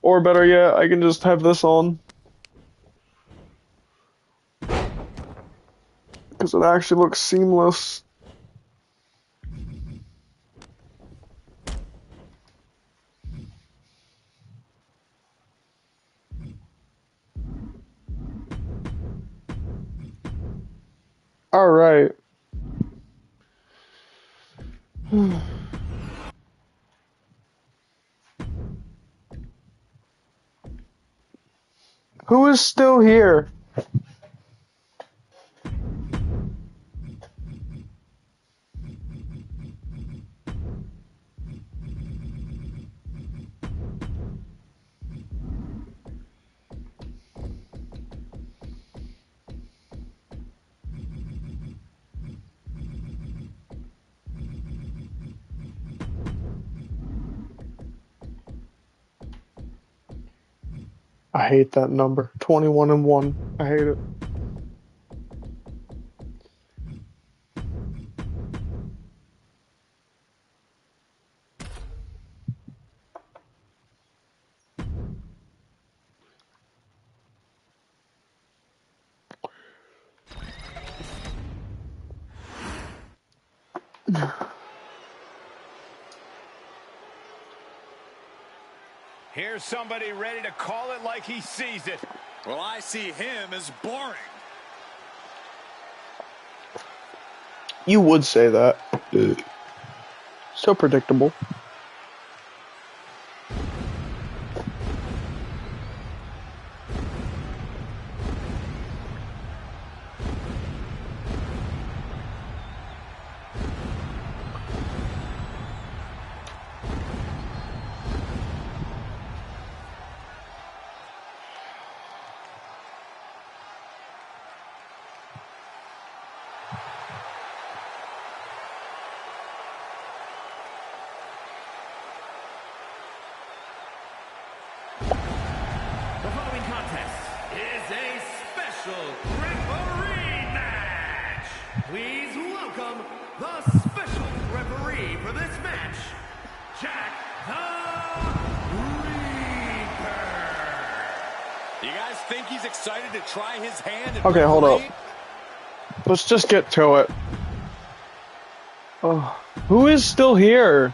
Or better yet, I can just have this on. Because it actually looks seamless. Alright. Who is still here? I hate that number. 21-1. I hate it. Here's somebody ready to call it like he sees it. Well, I see him as boring. You would say that. So predictable. The following contest is a special referee match. Please welcome the special referee for this match, Jack the Reaper. You guys think he's excited to try his hand at Okay, hold up. refereeing? Let's just get to it. Oh, who is still here?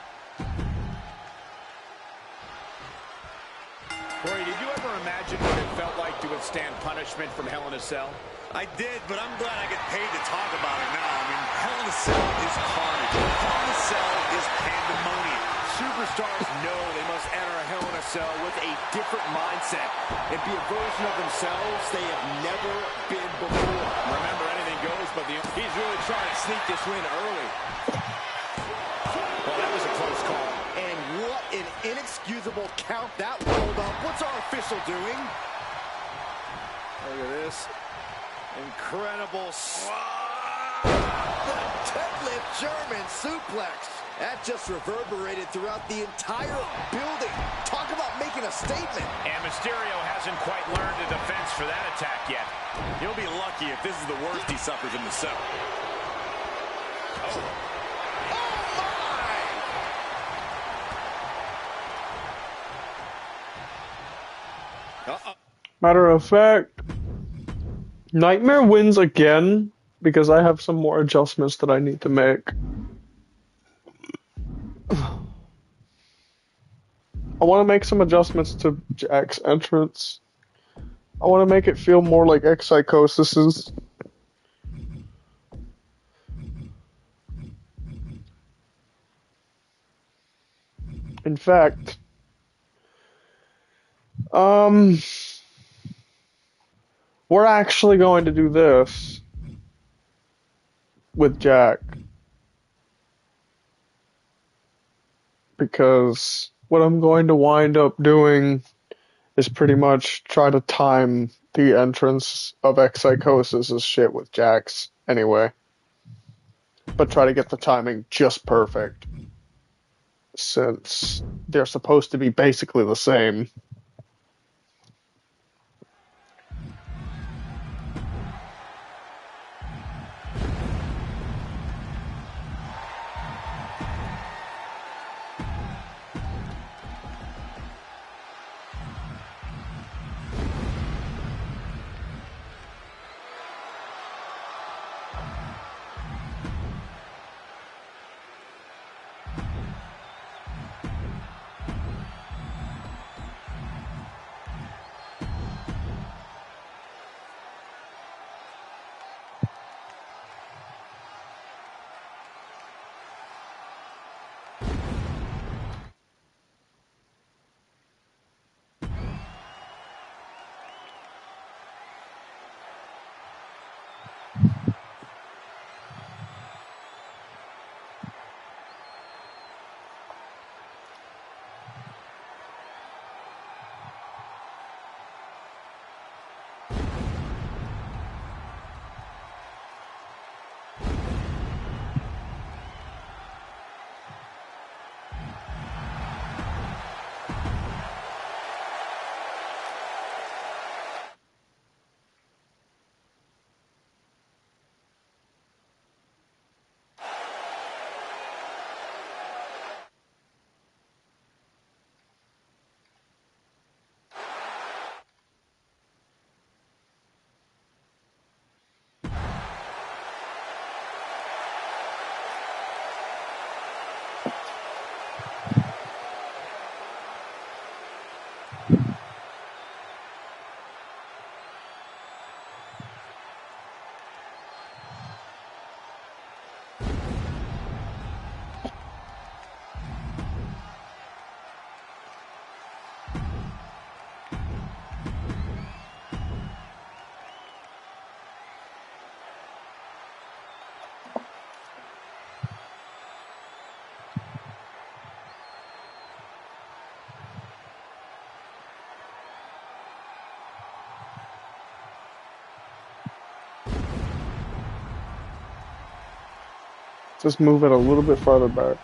Corey, did you ever imagine what it felt like to withstand punishment from Hell in a Cell? I did, but I'm glad I get paid to talk about it now. I mean, Hell in a Cell is carnage. Hell in a Cell is pandemonium. Superstars know they must enter a Hell in a Cell with a different mindset and be a version of themselves they have never been before. Remember, anything goes, but he's really trying to sneak this win early. Well, that was a close call. And what an inexcusable count that rolled up. What's our official doing? Look at this. Incredible. The deadlift German suplex. That just reverberated throughout the entire building. Talk about making a statement. And Mysterio hasn't quite learned the defense for that attack yet. He'll be lucky if this is the worst he suffers in the cell. Oh, my! Uh-oh. Matter of fact, Nightmare wins again because I have some more adjustments that I need to make. I want to make some adjustments to Jack's entrance. I want to make it feel more like X-Psychosis is. In fact, we're actually going to do this with Jack. Because what I'm going to wind up doing is pretty much try to time the entrance of X-Psychosis as shit with Jack's anyway. But try to get the timing just perfect. Since they're supposed to be basically the same. Just move it a little bit farther back.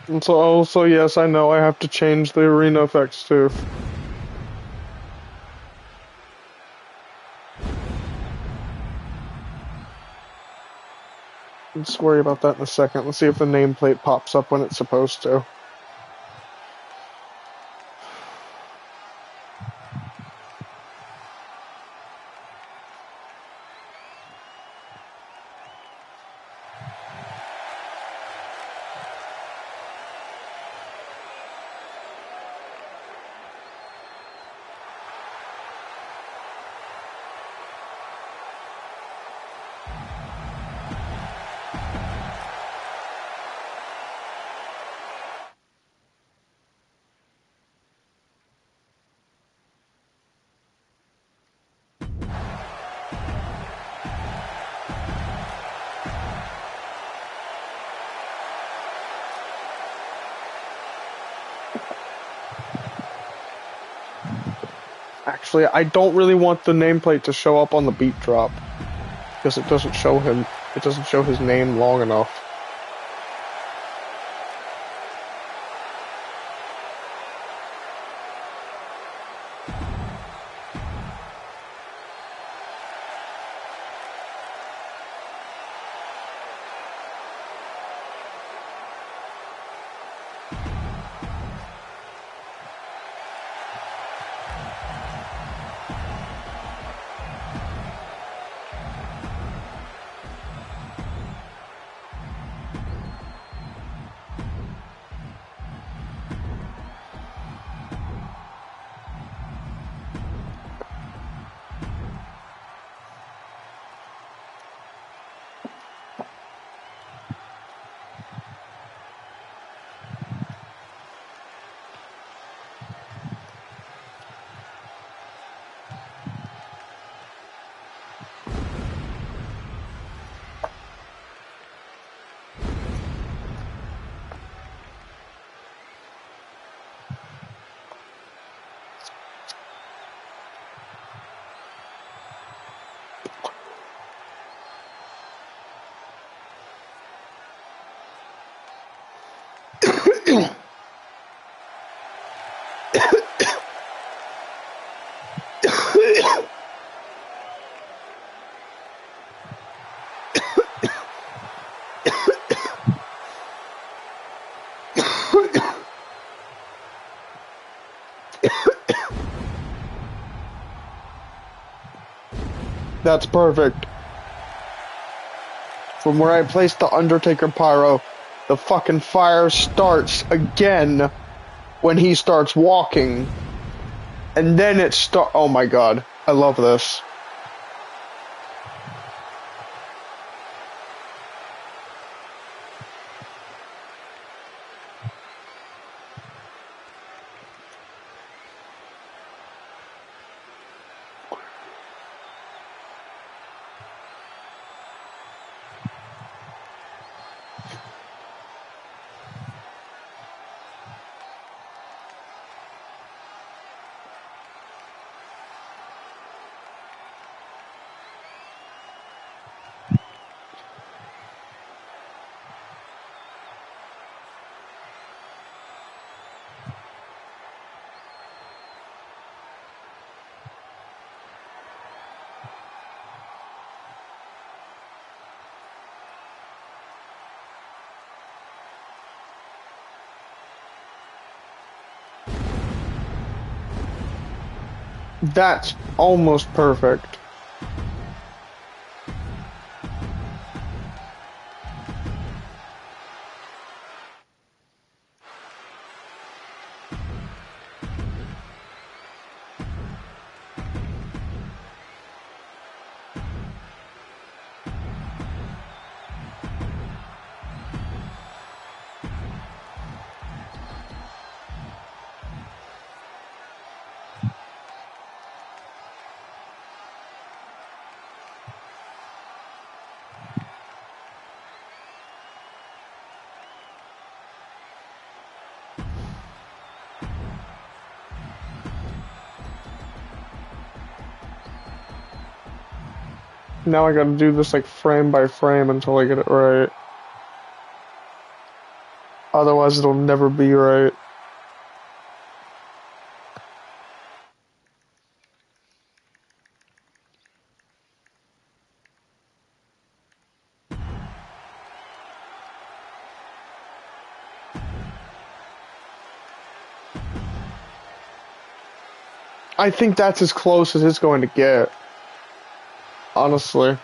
And so also, yes, I know I have to change the arena effects too. Let's worry about that in a second. Let's see if the nameplate pops up when it's supposed to. Actually, I don't really want the nameplate to show up on the beat drop because it doesn't show him. It doesn't show his name long enough. That's perfect. From where I placed the Undertaker pyro, the fucking fire starts again when he starts walking. And then it oh my god, I love this. That's almost perfect. now I gotta do this like frame by frame until I get it right. Otherwise it'll never be right. I think that's as close as it's going to get. Honestly.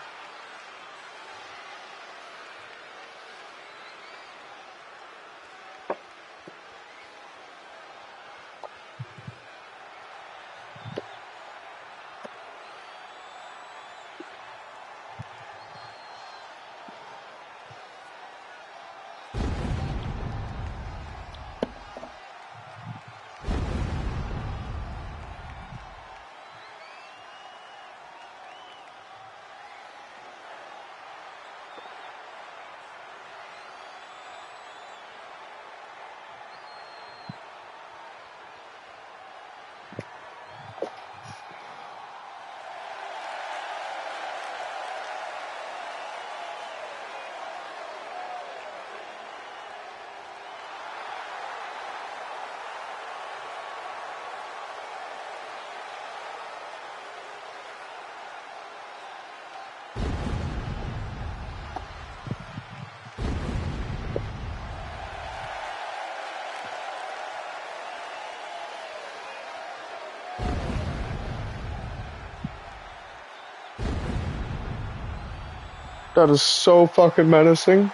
That is so fucking menacing.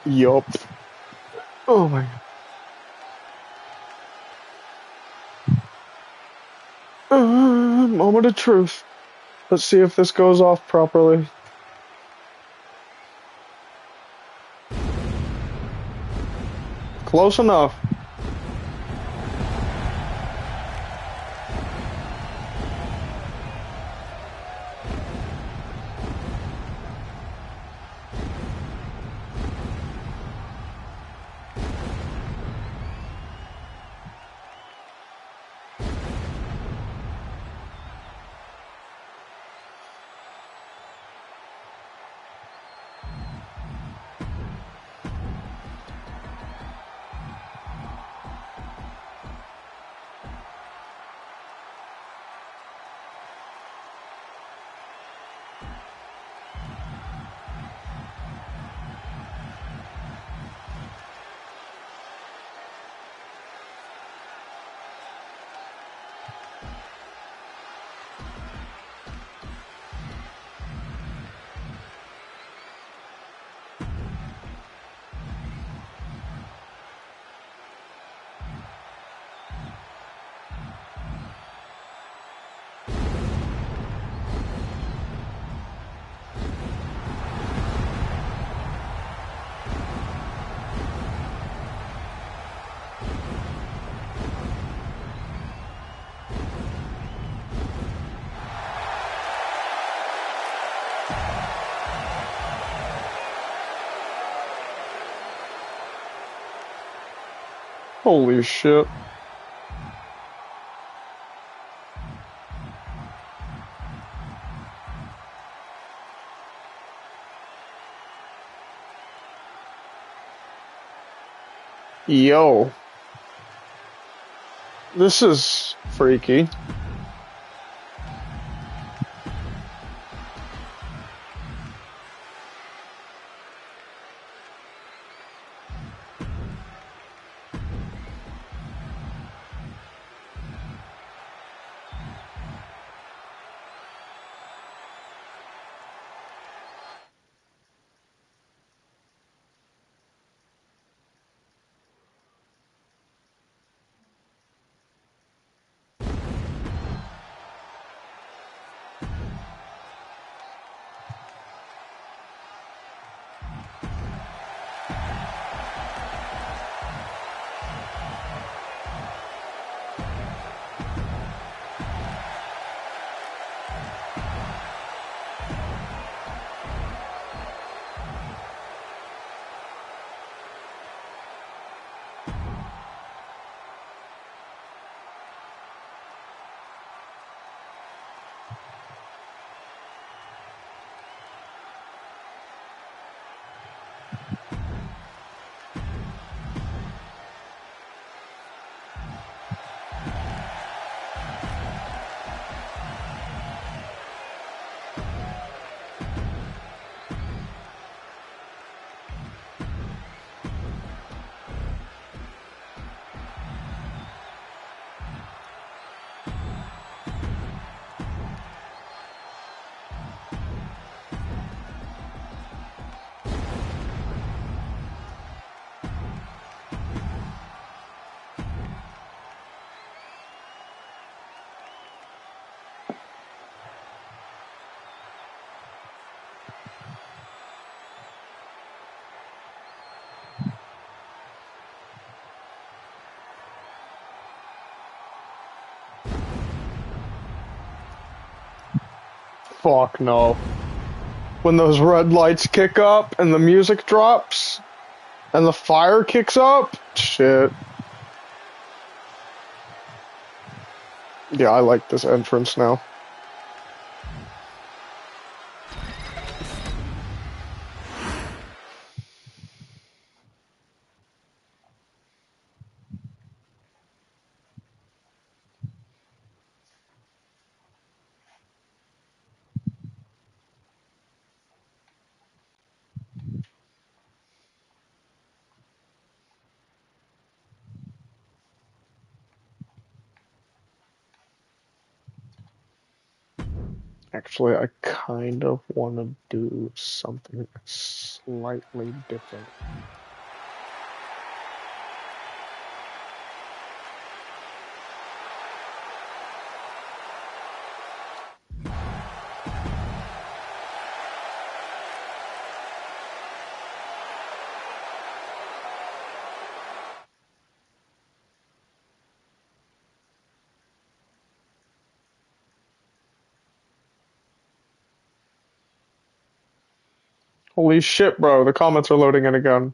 Yup. Oh my god. Moment of truth. Let's see if this goes off properly. Close enough. Holy shit. Yo. This is freaky. fuck no. When those red lights kick up and the music drops and the fire kicks up, shit. Yeah, I like this entrance now. Actually, I kind of want to do something slightly different. Holy shit, bro, the comments are loading in again.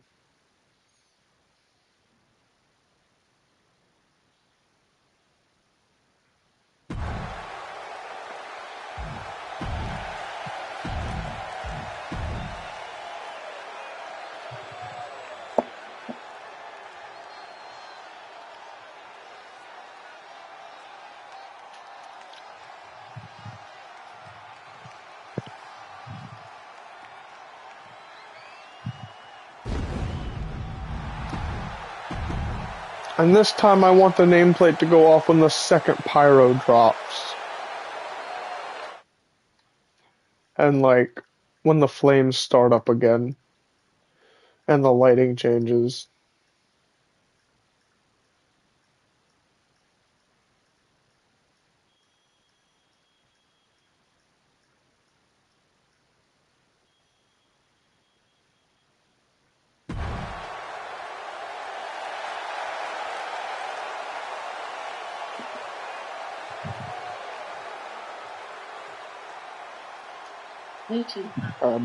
And this time I want the nameplate to go off when the second pyro drops. And like, when the flames start up again. And the lighting changes.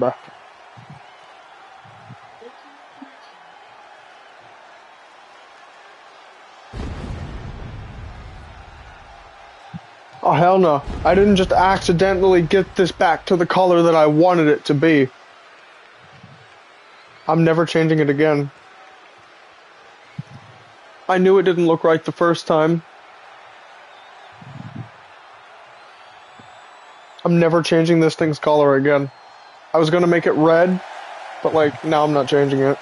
Bye. Oh hell no, I didn't just accidentally get this back to the color that I wanted it to be. I'm never changing it again. I knew it didn't look right the first time. I'm never changing this thing's color again. I was gonna make it red, but like, now I'm not changing it.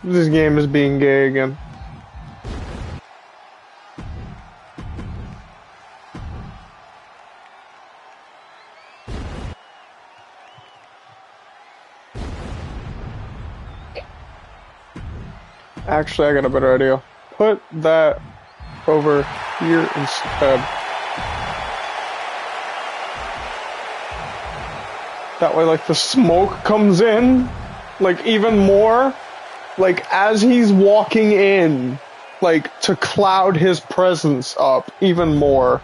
This game is being gay again. Actually, I got a better idea. Put that over here instead. That way, like, the smoke comes in, like, even more, like, as he's walking in, like, to cloud his presence up even more.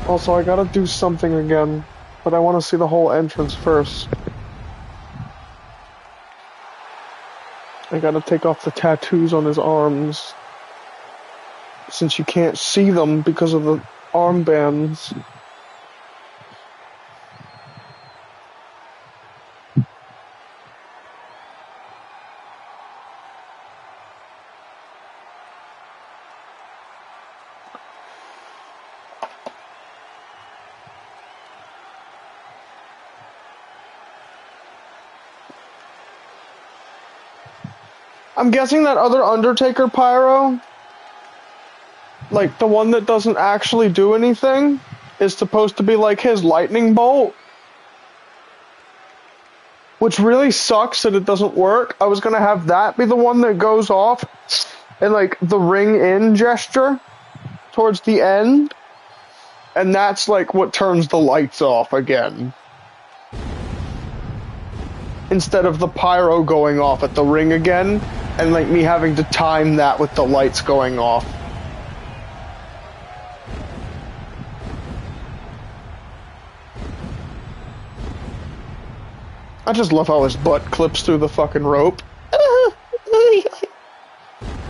Also, I gotta do something again, but I want to see the whole entrance first. I gotta take off the tattoos on his arms, since you can't see them because of the armbands. I'm guessing that other Undertaker pyro, like the one that doesn't actually do anything, is supposed to be like his lightning bolt. Which really sucks that it doesn't work. I was gonna have that be the one that goes off and like the ring in gesture towards the end. And that's like what turns the lights off again. Instead of the pyro going off at the ring again, and like me having to time that with the lights going off. I just love how his butt clips through the fucking rope.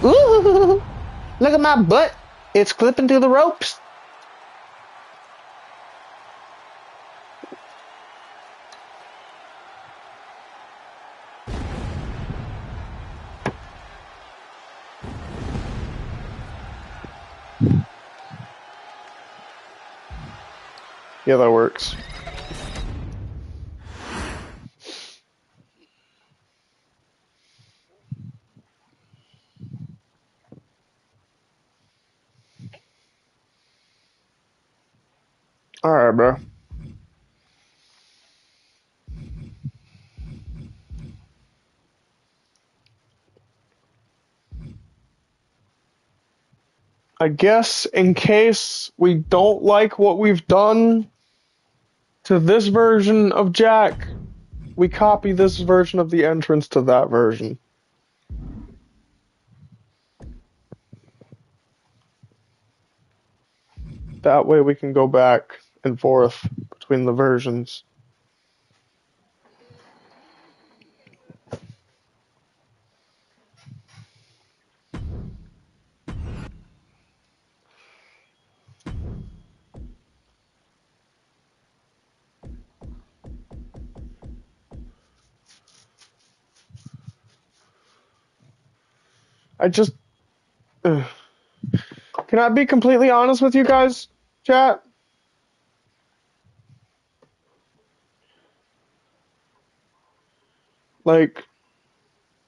Ooh, look at my butt. It's clipping through the ropes. Yeah, that works. Alright, bro. I guess in case we don't like what we've done to this version of Jack, we copy this version of the entrance to that version. That way we can go back and forth between the versions. I just... Ugh. Can I be completely honest with you guys, chat? Like,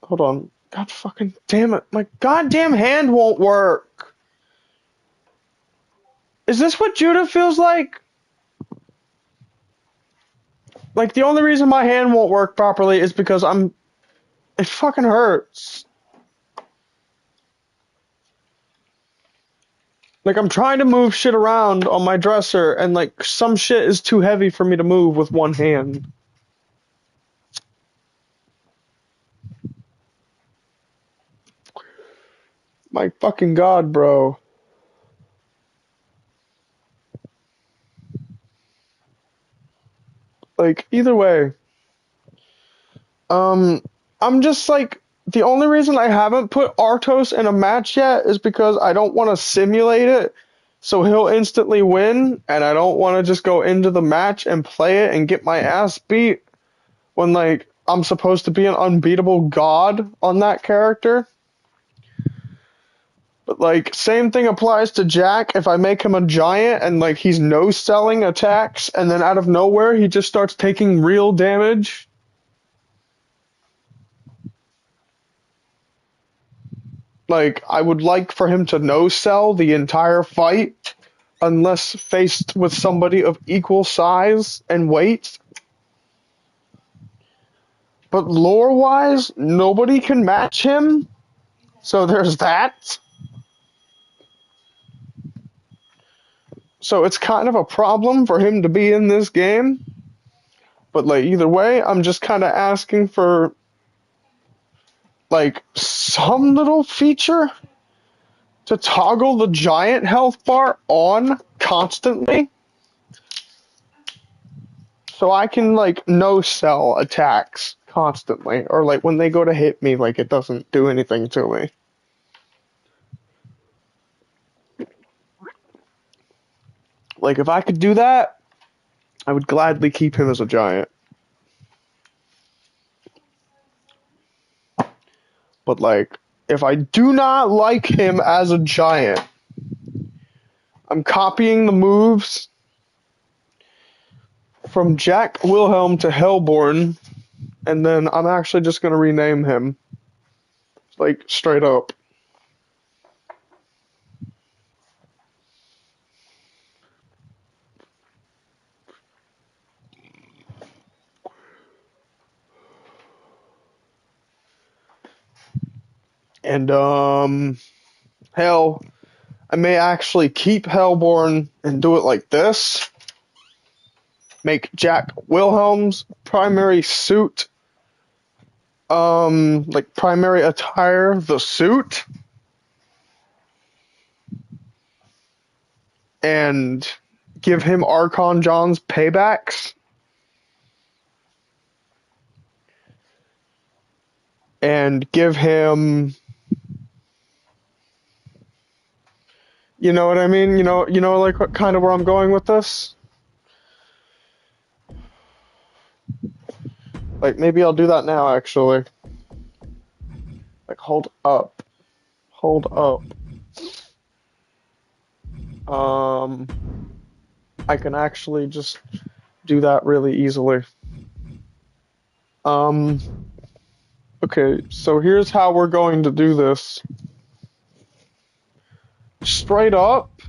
hold on. God fucking damn it. My goddamn hand won't work. Is this what Judah feels like? Like, the only reason my hand won't work properly is because it fucking hurts. Like, I'm trying to move shit around on my dresser, and, like, some shit is too heavy for me to move with one hand. My fucking god, bro. Like, either way. I'm just, like, the only reason I haven't put Artos in a match yet is because I don't want to simulate it, so he'll instantly win, and I don't want to just go into the match and play it and get my ass beat when, like, I'm supposed to be an unbeatable god on that character. But, like, same thing applies to Jack. If I make him a giant and, like, he's no-selling attacks, and then out of nowhere he just starts taking real damage. Like, I would like for him to no-sell the entire fight, unless faced with somebody of equal size and weight. But lore-wise, nobody can match him, so there's that. So it's kind of a problem for him to be in this game. But, like, either way, I'm just kind of asking for, like, some little feature to toggle the giant health bar on constantly. So I can, like, no-sell attacks constantly. Or, like, when they go to hit me, like, it doesn't do anything to me. Like, if I could do that, I would gladly keep him as a giant. But, like, if I do not like him as a giant, I'm copying the moves from Jack Wilhelm to Hellborn, and then I'm actually just going to rename him. Like, straight up. And, hell, I may actually keep Hellborn and do it like this. Make Jack Wilhelm's primary suit, like primary attire, the suit. And give him Archon John's paybacks. And give him... You know what I mean? You know, like, what kind of where I'm going with this? Like, maybe I'll do that now, actually. Like, hold up. Hold up. I can actually just do that really easily. Okay, so here's how we're going to do this. Straight up,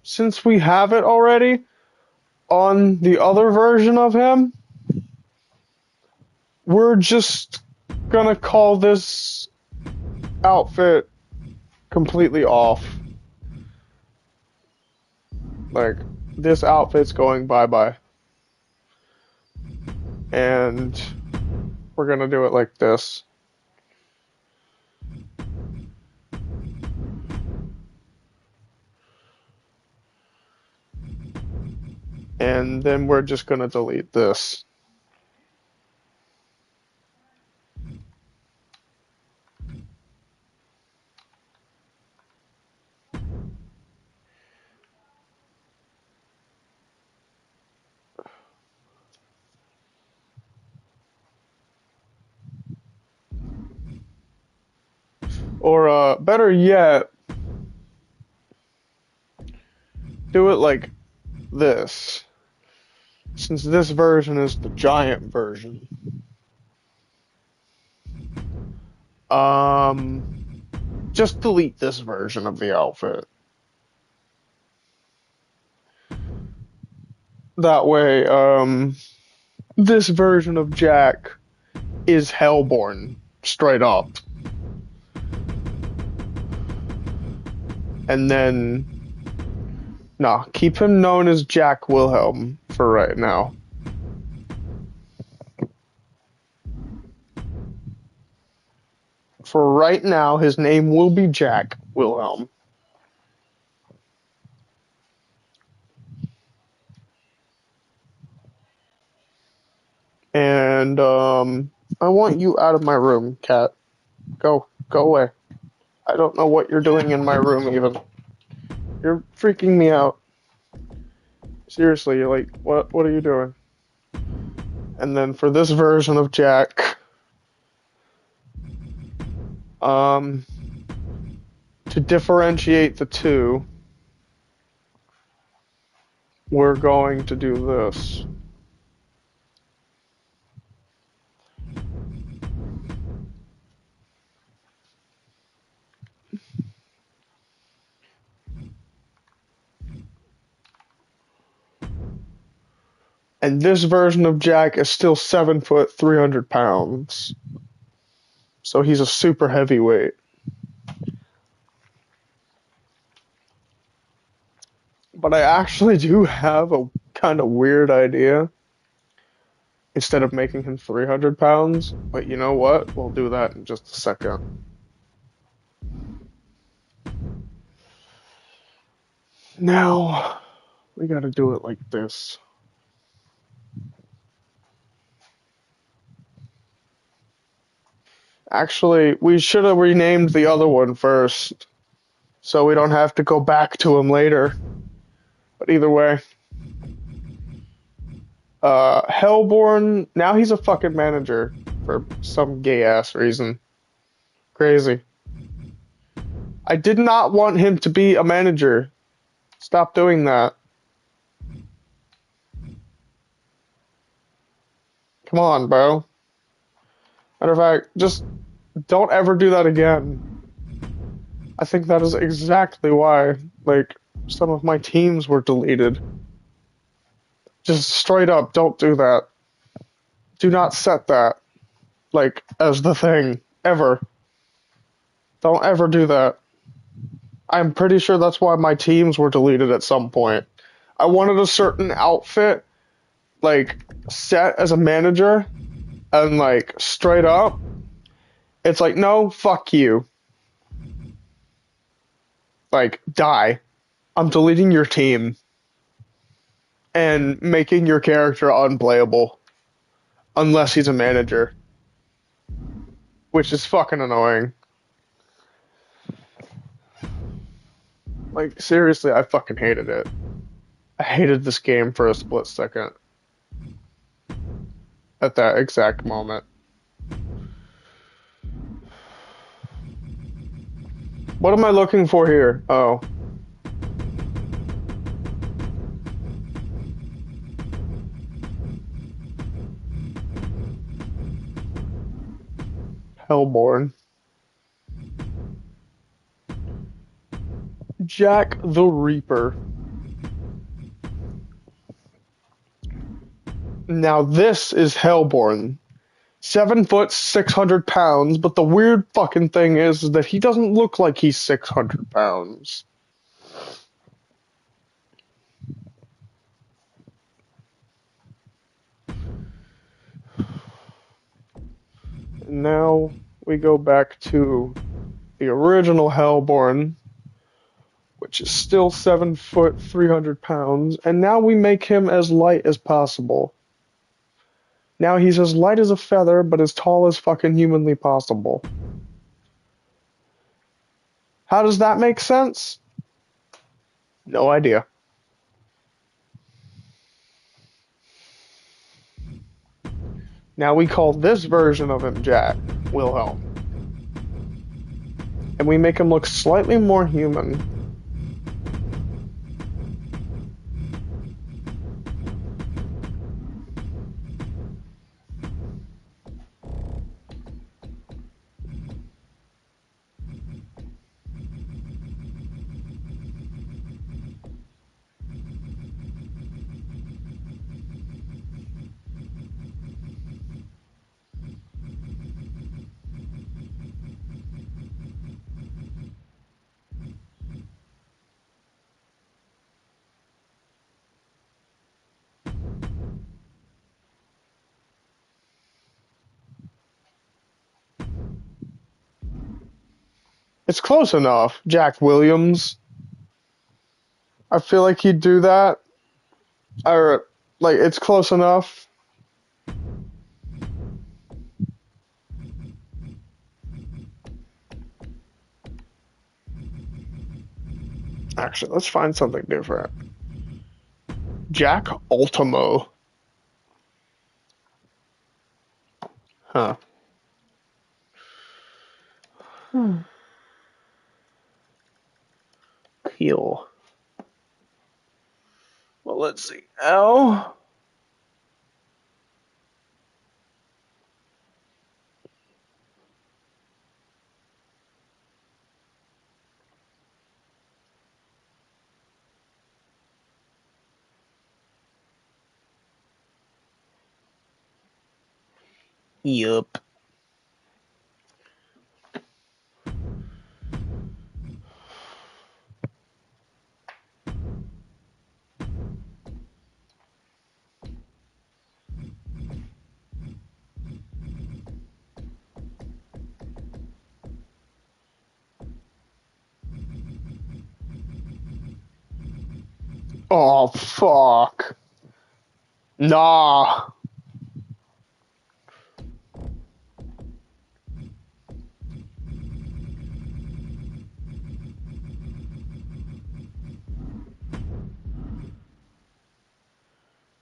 since we have it already on the other version of him, we're just gonna call this outfit completely off. Like, this outfit's going bye-bye. And we're gonna do it like this. And then we're just gonna delete this. Or, better yet, do it like this. Since this version is the giant version. Just delete this version of the outfit. That way, this version of Jack is Hellborn, straight up. And then, nah, keep him known as Jack Wilhelm for right now. For right now, his name will be Jack Wilhelm. And, I want you out of my room, cat. Go away. I don't know what you're doing in my room, even. You're freaking me out. Seriously, you're like, what are you doing? And then for this version of Jack, to differentiate the two, we're going to do this. And this version of Jack is still 7 foot, 300 pounds. So he's a super heavyweight. But I actually do have a kind of weird idea. Instead of making him 300 pounds. But you know what? We'll do that in just a second. Now, we gotta do it like this. Actually, we should have renamed the other one first, so we don't have to go back to him later. But either way. Hellborn, now he's a fucking manager for some gay-ass reason. Crazy. I did not want him to be a manager. Stop doing that. Come on, bro. Matter of fact, just don't ever do that again. I think that is exactly why, like, some of my teams were deleted. Just straight up, don't do that. Do not set that, like, as the thing, ever. Don't ever do that. I'm pretty sure that's why my teams were deleted at some point. I wanted a certain outfit, like, set as a manager, and, like, straight up, it's like, no, fuck you. Like, die. I'm deleting your team. And making your character unplayable. Unless he's a manager. Which is fucking annoying. Like, seriously, I fucking hated it. I hated this game for a split second. At that exact moment. What am I looking for here? Oh. Hellborn. Jack the Reaper. Now this is Hellborn. 7 foot, 600 pounds, but the weird fucking thing is that he doesn't look like he's 600 pounds. And now we go back to the original Hellborn, which is still 7 foot, 300 pounds, and now we make him as light as possible. Now he's as light as a feather, but as tall as fucking humanly possible. How does that make sense? No idea. Now we call this version of him Jack Wilhelm. and we make him look slightly more human. It's close enough. Jack Williams. I feel like he'd do that. Or, like, it's close enough. Actually, let's find something different. Jack Ultimo. Huh. Heel. Well, let's see. L. Yup. Oh, fuck. Nah.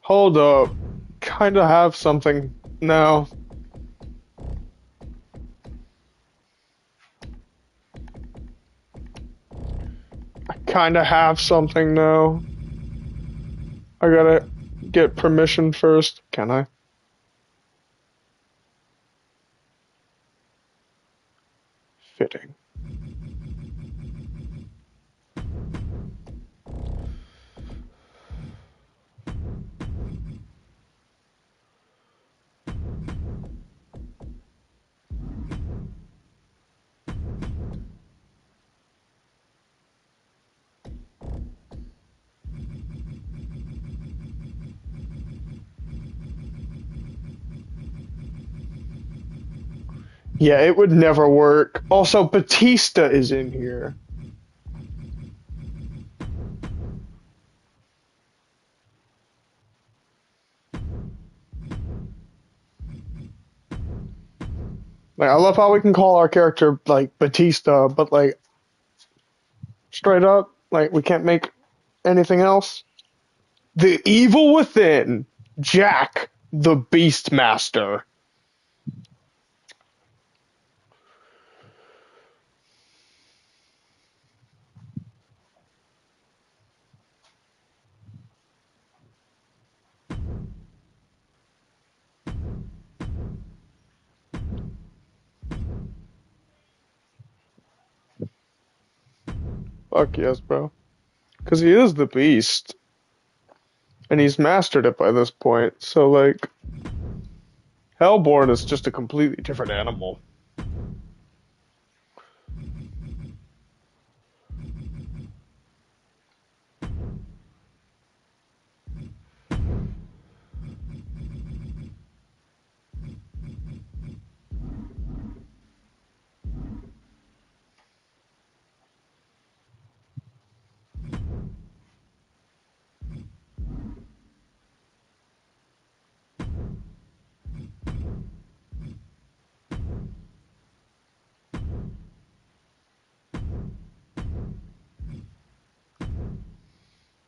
Hold up. Kinda have something now. I kinda have something now. I gotta get permission first. Can I? Fitting. Yeah, it would never work. Also, Batista is in here. Like, I love how we can call our character, like, Batista, but, like, straight up, like, we can't make anything else. The Evil Within, Jack the Beastmaster. Fuck yes, bro. Because he is the Beast. And he's mastered it by this point, so, like, Hellborn is just a completely different animal.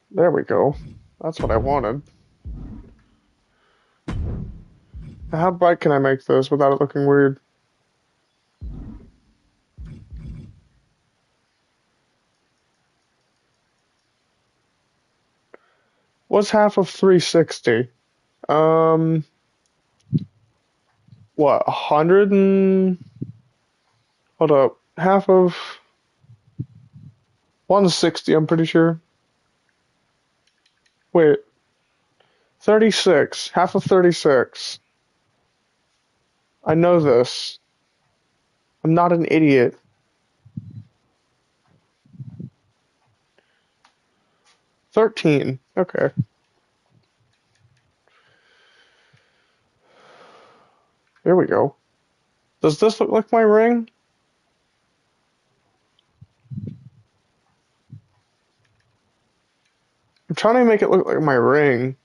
There we go. That's what I wanted. How bright can I make this without it looking weird? What's half of 360? What, 100 and... Hold up. Half of 160, I'm pretty sure. Wait. 36. Half of 36. I know this. I'm not an idiot. 13. Okay. There we go. Does this look like my ring? I'm trying to make it look like my ring.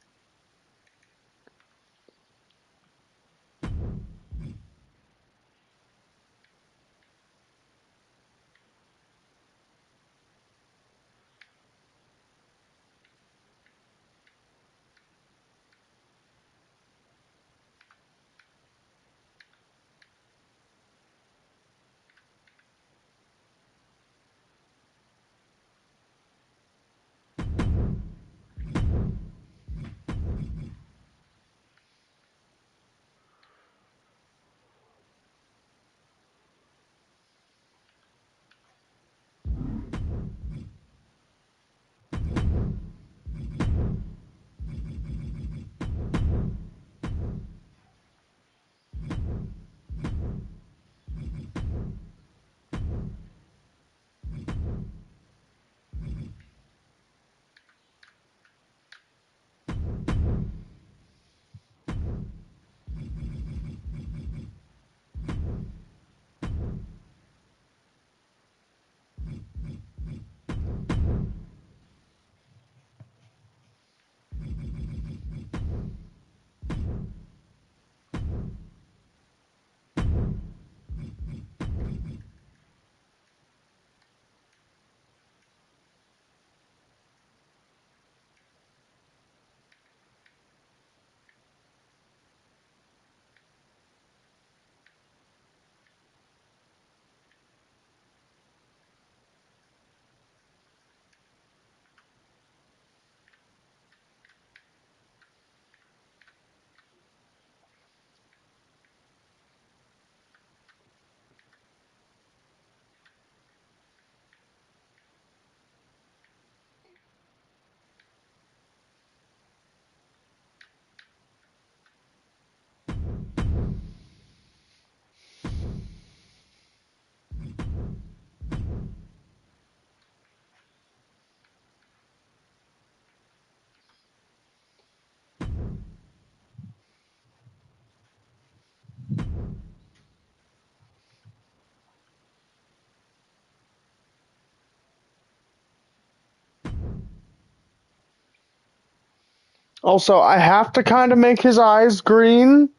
Also, I have to kind of make his eyes green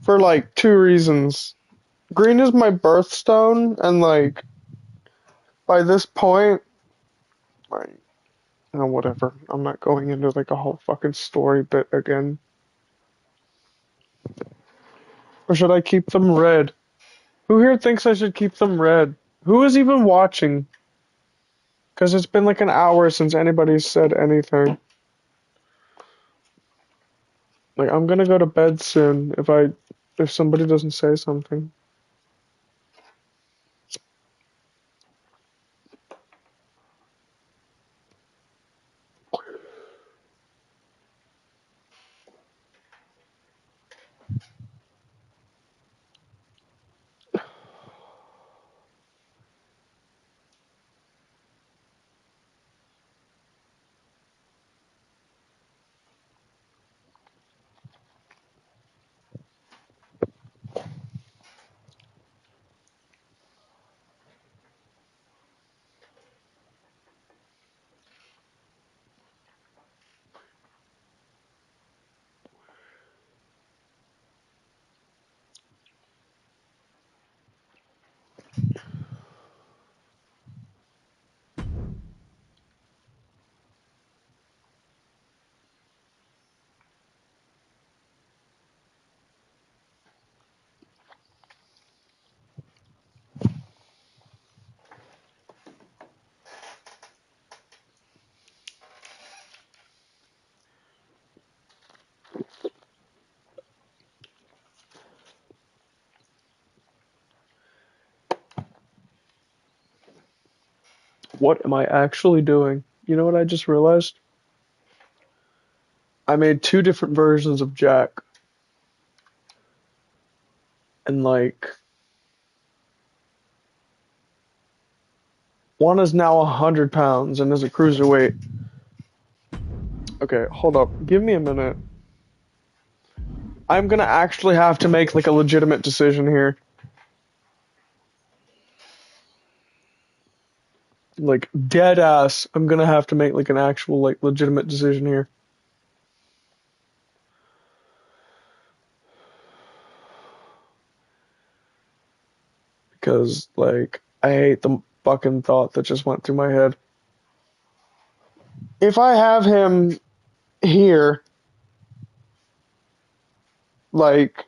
for like 2 reasons. Green is my birthstone, and like by this point, like, oh, whatever. I'm not going into like a whole fucking story bit again. Or should I keep them red? Who here thinks I should keep them red? Who is even watching? Because it's been like an hour since anybody's said anything. Like, I'm gonna go to bed soon if somebody doesn't say something. What am I actually doing? You know what I just realized? I made 2 different versions of Jack. And like, one is now 100 pounds and is a cruiserweight. Okay, hold up. Give me a minute. I'm gonna actually have to make like a legitimate decision here. Like, dead ass, I'm gonna have to make like an actual like legitimate decision here. Because like, I hate the fucking thought that just went through my head. If I have him here, like,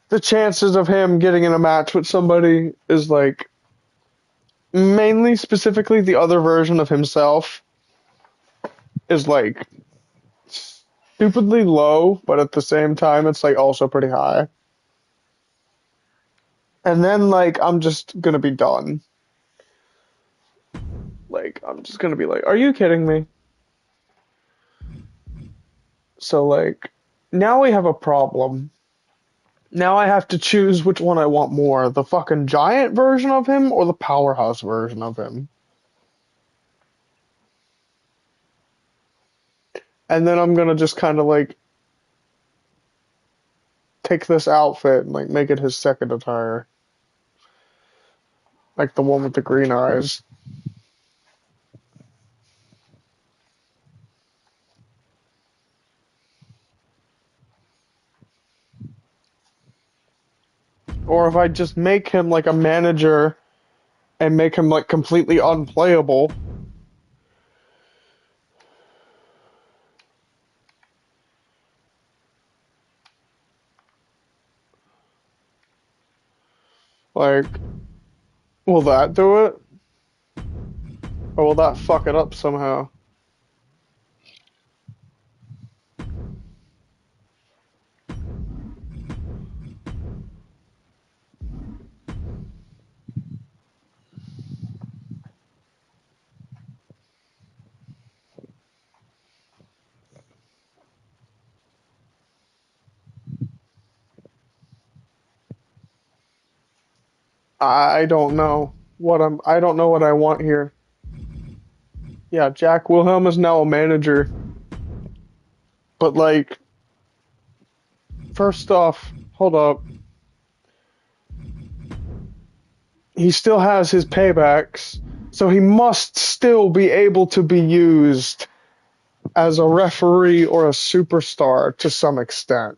the chances of him getting in a match with somebody is like mainly specifically the other version of himself is like stupidly low, but at the same time it's like also pretty high. And then like I'm just gonna be done. Like I'm just gonna be like, are you kidding me? So like now we have a problem. Now I have to choose which one I want more, the fucking giant version of him or the powerhouse version of him. And then I'm gonna just kind of like take this outfit and like make it his second attire. Like the one with the green eyes. Or if I just make him like a manager and make him like completely unplayable. Like, will that do it? Or will that fuck it up somehow? I don't know I don't know what I want here. Yeah, Jack Wilhelm is now a manager. But like, first off, hold up. He still has his paybacks, so he must still be able to be used as a referee or a superstar to some extent.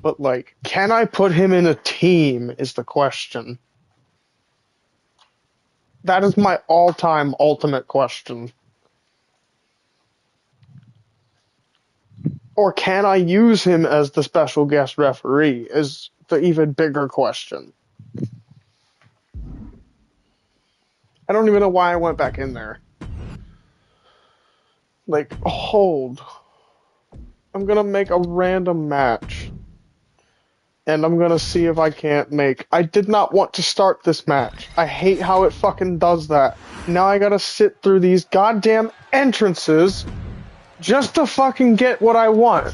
But like, can I put him in a team is the question. That is my all-time ultimate question. Or can I use him as the special guest referee is the even bigger question. I don't even know why I went back in there. Like, hold. I'm gonna make a random match. And I'm gonna see if I can't make... I did not want to start this match. I hate how it fucking does that. Now I gotta sit through these goddamn entrances just to fucking get what I want.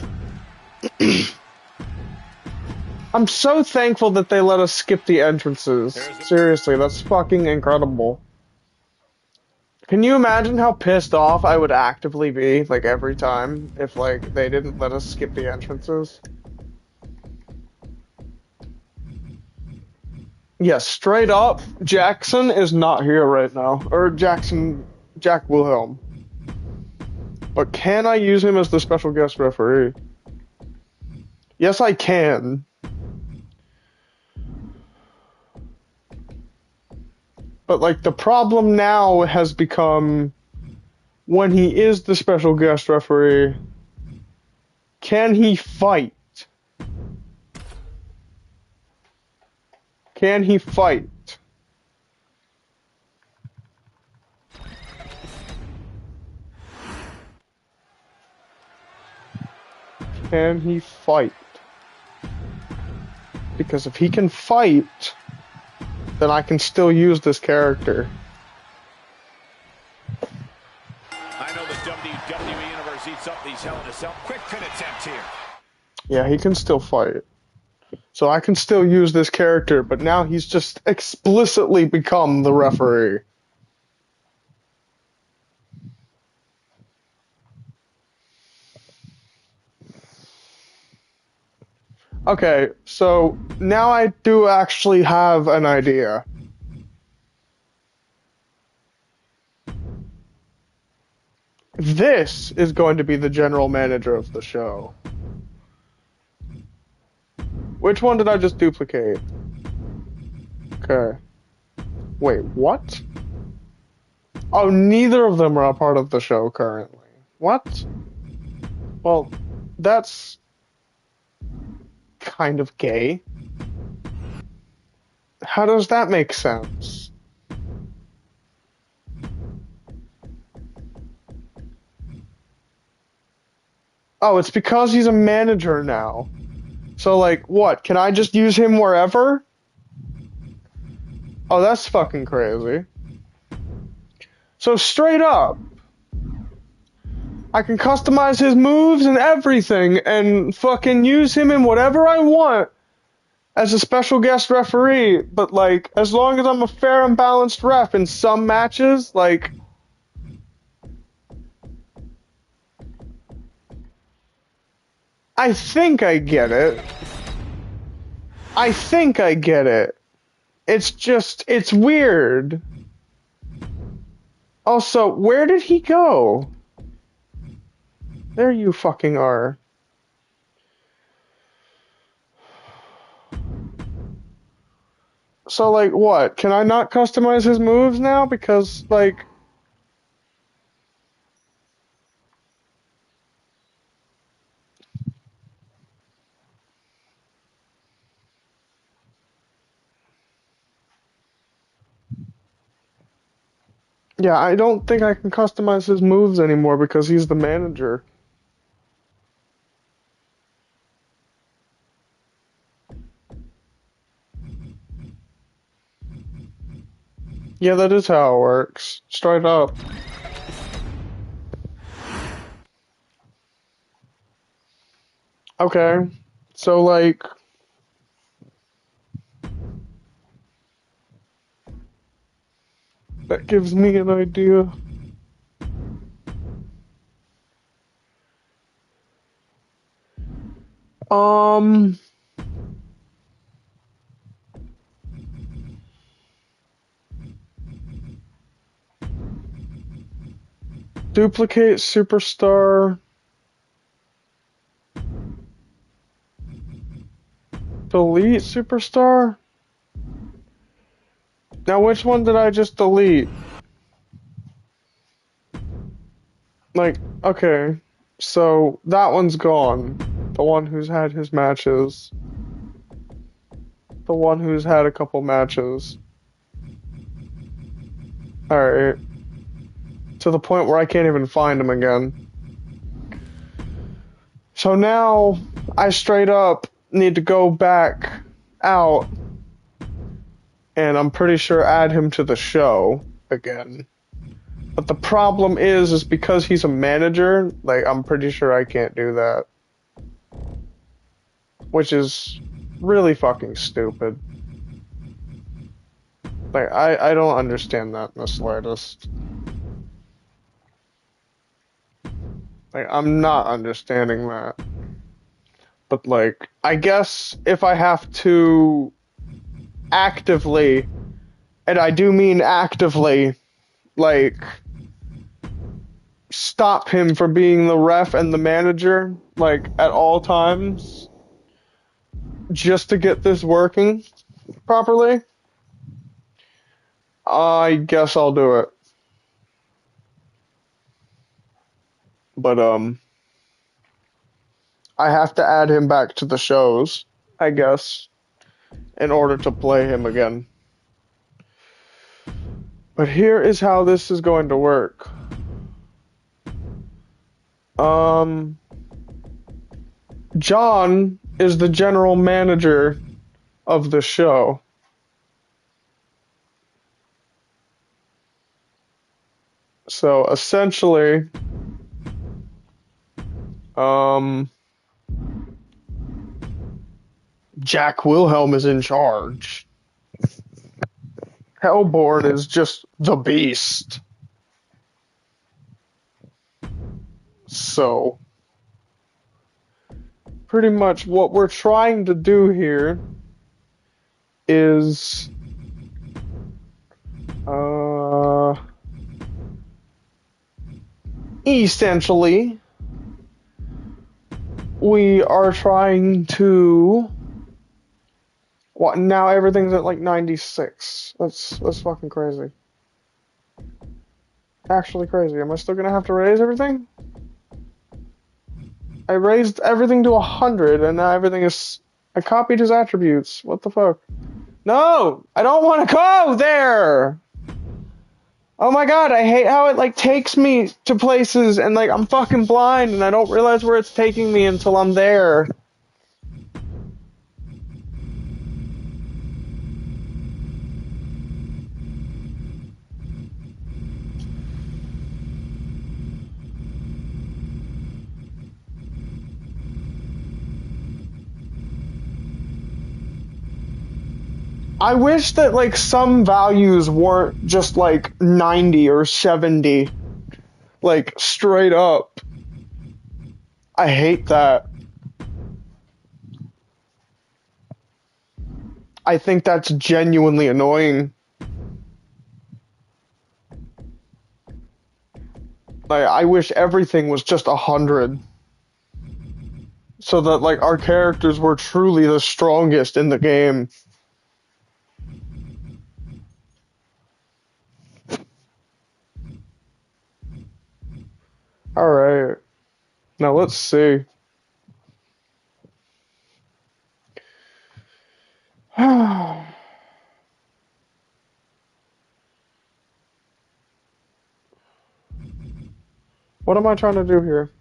I'm so thankful that they let us skip the entrances. Seriously, that's fucking incredible. Can you imagine how pissed off I would actively be, like, every time if, like, they didn't let us skip the entrances? Yes, straight up, Jackson is not here right now. Or Jack Wilhelm. But can I use him as the special guest referee? Yes, I can. But, like, the problem now has become, when he is the special guest referee, can he fight? Can he fight? can he fight? Because if he can fight, then I can still use this character. I know the WWE Universe eats up these Hell in a Cell. Quick pin attempt here. Yeah, he can still fight. So I can still use this character, but now he's just explicitly become the referee. Okay, so now I do actually have an idea. This is going to be the general manager of the show. Which one did I just duplicate? Okay. Wait, what? Oh, neither of them are a part of the show currently. What? Well, that's kind of gay. How does that make sense? Oh, it's because he's a manager now. So, like, what? Can I just use him wherever? Oh, that's fucking crazy. So, straight up, I can customize his moves and everything and fucking use him in whatever I want as a special guest referee, but, like, as long as I'm a fair and balanced ref in some matches, like... I think I get it. I think I get it. It's just, it's weird. Also, where did he go? There you fucking are. So, like, what? Can I not customize his moves now? Because, like... Yeah, I don't think I can customize his moves anymore because he's the manager. Yeah, that is how it works. Straight up. Okay. So, like... That gives me an idea. Duplicate superstar. Delete superstar? Now, which one did I just delete? Like, okay. So, that one's gone. The one who's had his matches. The one who's had a couple matches. Alright. To the point where I can't even find him again. So now, I straight up need to go back out. And I'm pretty sure add him to the show again. But the problem is because he's a manager, like, I'm pretty sure I can't do that. Which is really fucking stupid. Like, I don't understand that in the slightest. Like, I'm not understanding that. But, like, I guess if I have to actively, and I do mean actively, like, stop him from being the ref and the manager, like, at all times, just to get this working properly, I guess I'll do it. But, I have to add him back to the shows, I guess, in order to play him again. But here is how this is going to work. John is the general manager of the show. So essentially, Jack Wilhelm is in charge. Hellborn is just the beast. So, pretty much what we're trying to do here is, essentially, we are trying to. What, now everything's at like 96. That's fucking crazy. Actually crazy. Am I still gonna have to raise everything? I raised everything to 100 and now everything is... I copied his attributes. What the fuck? No! I don't want to go there! Oh my god, I hate how it like takes me to places and like I'm fucking blind and I don't realize where it's taking me until I'm there. I wish that like some values weren't just like 90 or 70. Like straight up. I hate that. I think that's genuinely annoying. Like, I wish everything was just 100. So that like our characters were truly the strongest in the game. Alright. Now let's see. What am I trying to do here?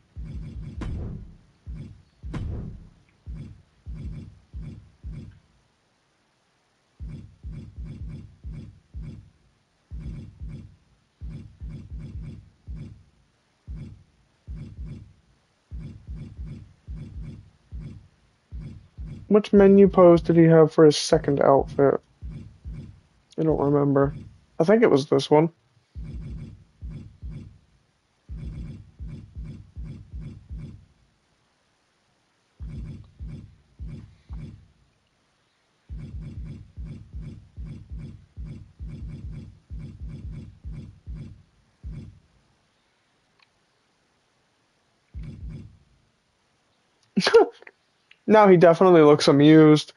Which menu pose did he have for his second outfit? I don't remember. I think it was this one. Now he definitely looks amused.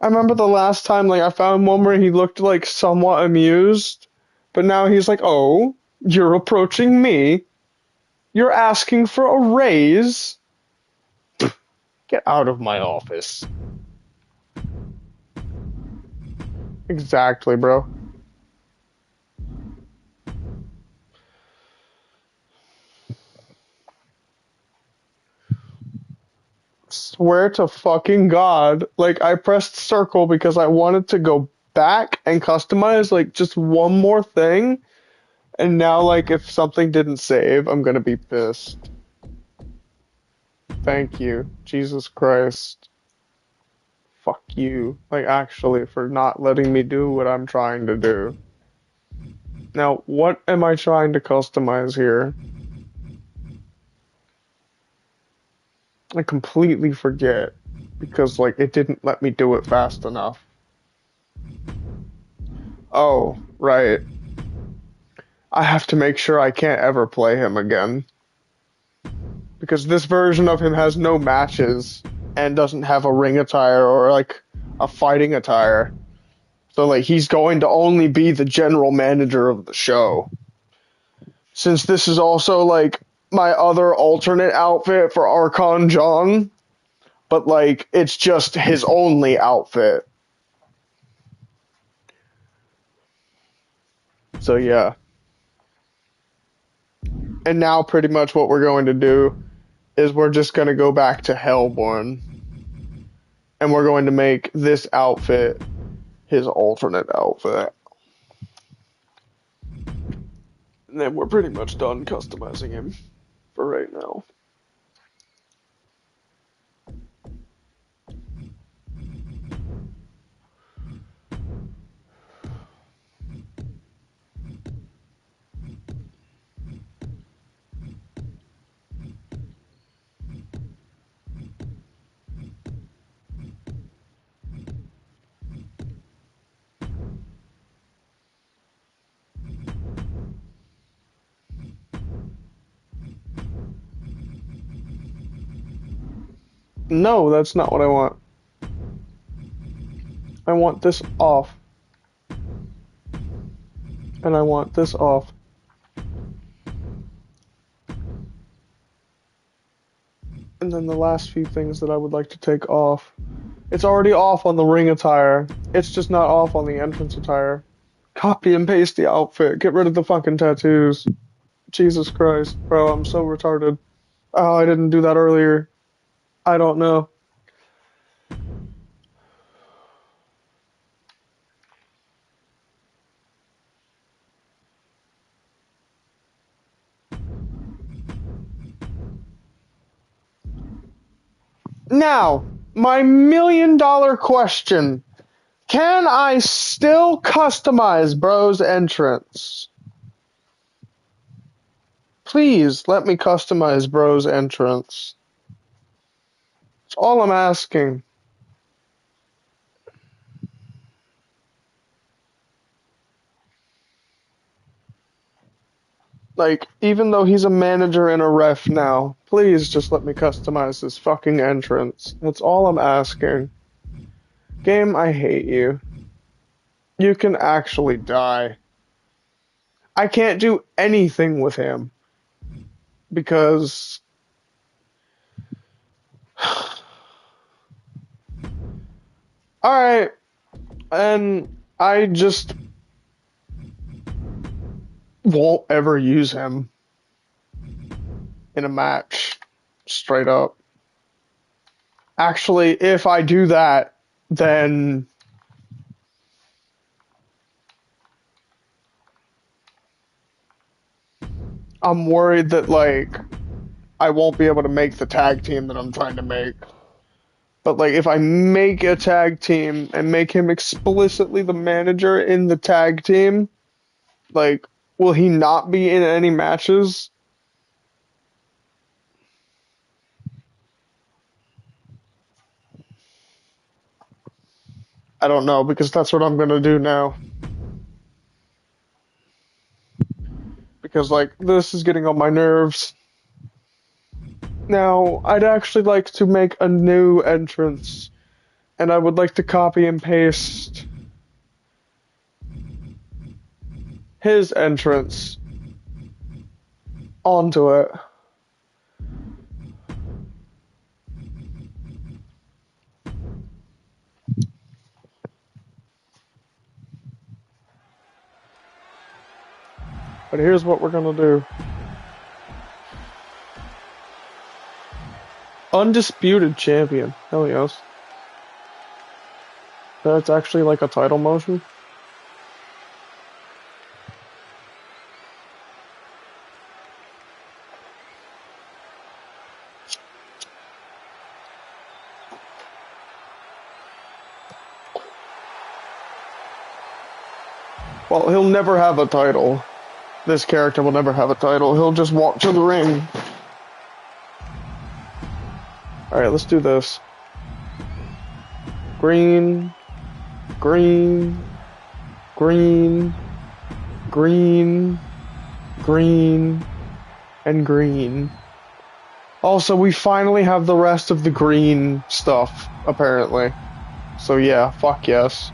I remember the last time, like, I found one where he looked, like, somewhat amused, but now he's like, oh, you're approaching me? You're asking for a raise? Get out of my office. Exactly, bro. Swear to fucking God, like, I pressed circle because I wanted to go back and customize, like, just one more thing, and now, like, if something didn't save, I'm gonna be pissed. Thank you. Jesus Christ. Fuck you. Like, actually, for not letting me do what I'm trying to do. Now, what am I trying to customize here? I completely forget. Because, like, it didn't let me do it fast enough. Oh, right. I have to make sure I can't ever play him again. Because this version of him has no matches and doesn't have a ring attire or like a fighting attire. So like he's going to only be the general manager of the show. Since this is also like my other alternate outfit for Archon John, but like it's just his only outfit. So yeah. And now pretty much what we're going to do is we're just going to go back to Hellborn. And we're going to make this outfit his alternate outfit. And then we're pretty much done customizing him for right now. No, that's not what I want. I want this off. And I want this off. And then the last few things that I would like to take off. It's already off on the ring attire. It's just not off on the entrance attire. Copy and paste the outfit. Get rid of the fucking tattoos. Jesus Christ, bro, I'm so retarded. Oh, I didn't do that earlier. I don't know. Now, my $1 million question. Can I still customize Bro's entrance? Please, let me customize Bro's entrance. That's all I'm asking. Like, even though he's a manager and a ref now, please just let me customize his fucking entrance. That's all I'm asking. Game, I hate you. You can actually die. I can't do anything with him. Because... Alright. And I just... won't ever use him in a match, straight up. Actually, if I do that, then I'm worried that, like, I won't be able to make the tag team that I'm trying to make. But, like, if I make a tag team and make him explicitly the manager in the tag team, like, will he not be in any matches? I don't know, because that's what I'm gonna do now. Because, like, this is getting on my nerves. Now, I'd actually like to make a new entrance. And I would like to copy and paste his entrance onto it. But here's what we're gonna do. Undisputed champion. Hell yes. That's actually like a title motion. Well, he'll never have a title. This character will never have a title. He'll just walk to the ring. Alright, let's do this. Green, green, green, green, green, and green. Also, we finally have the rest of the green stuff, apparently. So yeah, fuck yes.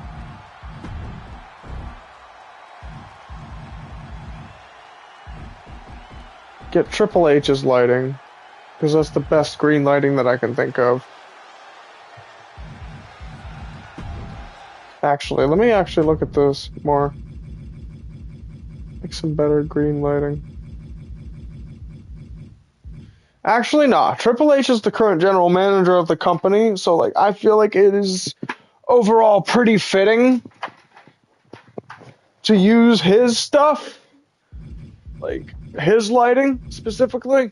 Get Triple H's lighting, because that's the best green lighting that I can think of. Actually, let me actually look at this more. Make some better green lighting. Actually, nah. Triple H is the current general manager of the company, so like I feel like it is overall pretty fitting to use his stuff, like his lighting specifically.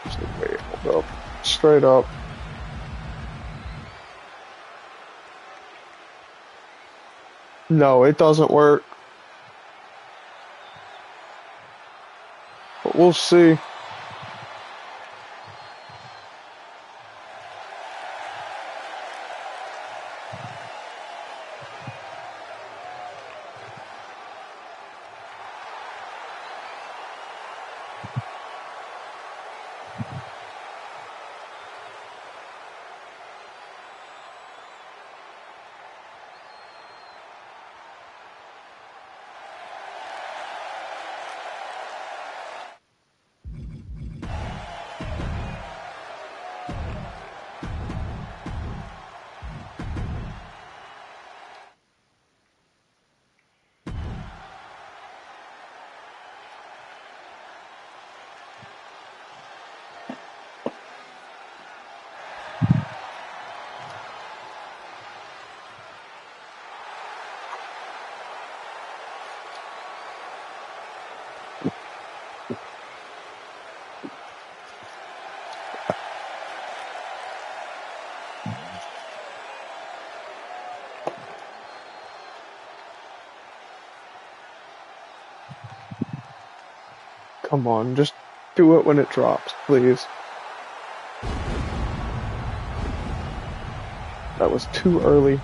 Actually, wait, hold up. Straight up. No, it doesn't work. But we'll see. Come on, just do it when it drops, please. That was too early.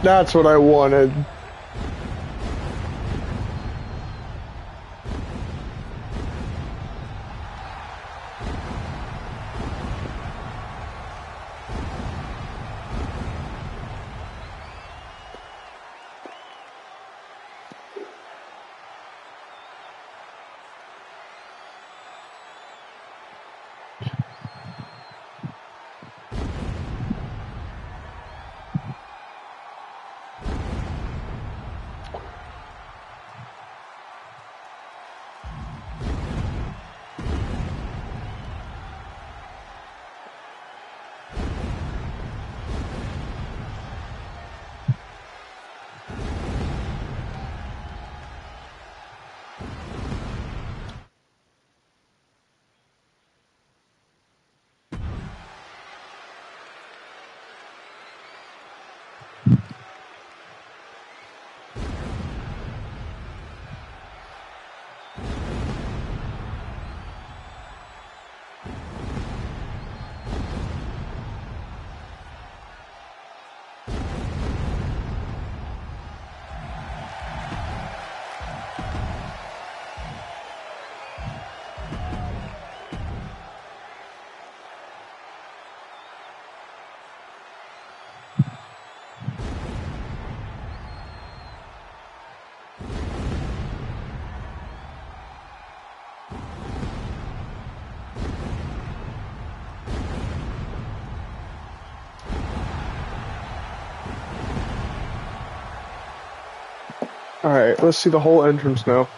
That's what I wanted. Alright, let's see the whole entrance now.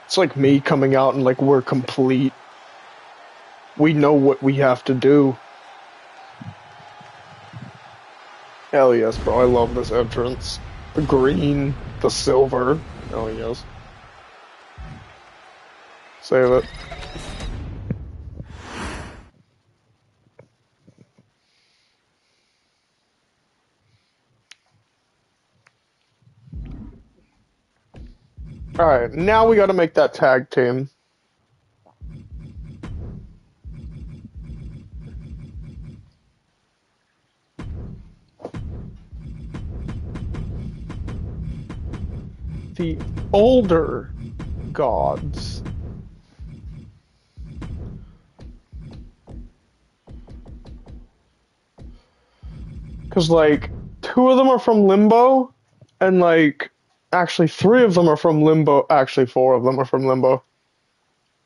It's like me coming out and like we're complete. We know what we have to do. Hell yes, bro. I love this entrance. The green, the silver. Oh yes. Save it. Alright, now we gotta make that tag team. The older gods. Because, like, 2 of them are from Limbo, and, like, actually 3 of them are from Limbo. Actually, 4 of them are from Limbo.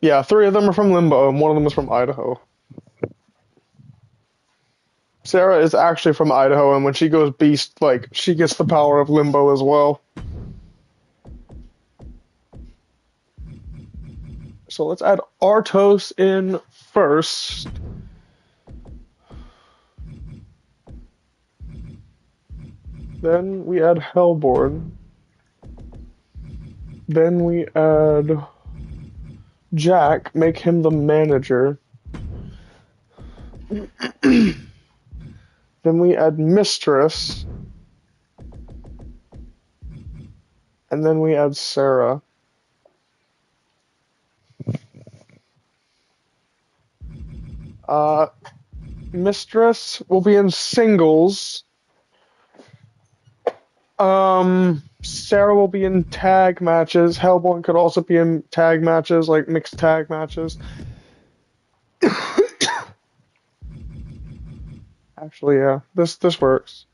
Yeah, 3 of them are from Limbo, and 1 of them is from Idaho. Sarah is actually from Idaho, and when she goes beast, like, she gets the power of Limbo as well. So let's add Artos in first. Then we add Hellborn. Then we add Jack, make him the manager. Then we add Mistress. And then we add Sarah. Mistress will be in singles. Sarah will be in tag matches. Hellborn could also be in tag matches, like mixed tag matches. Actually, yeah, this works.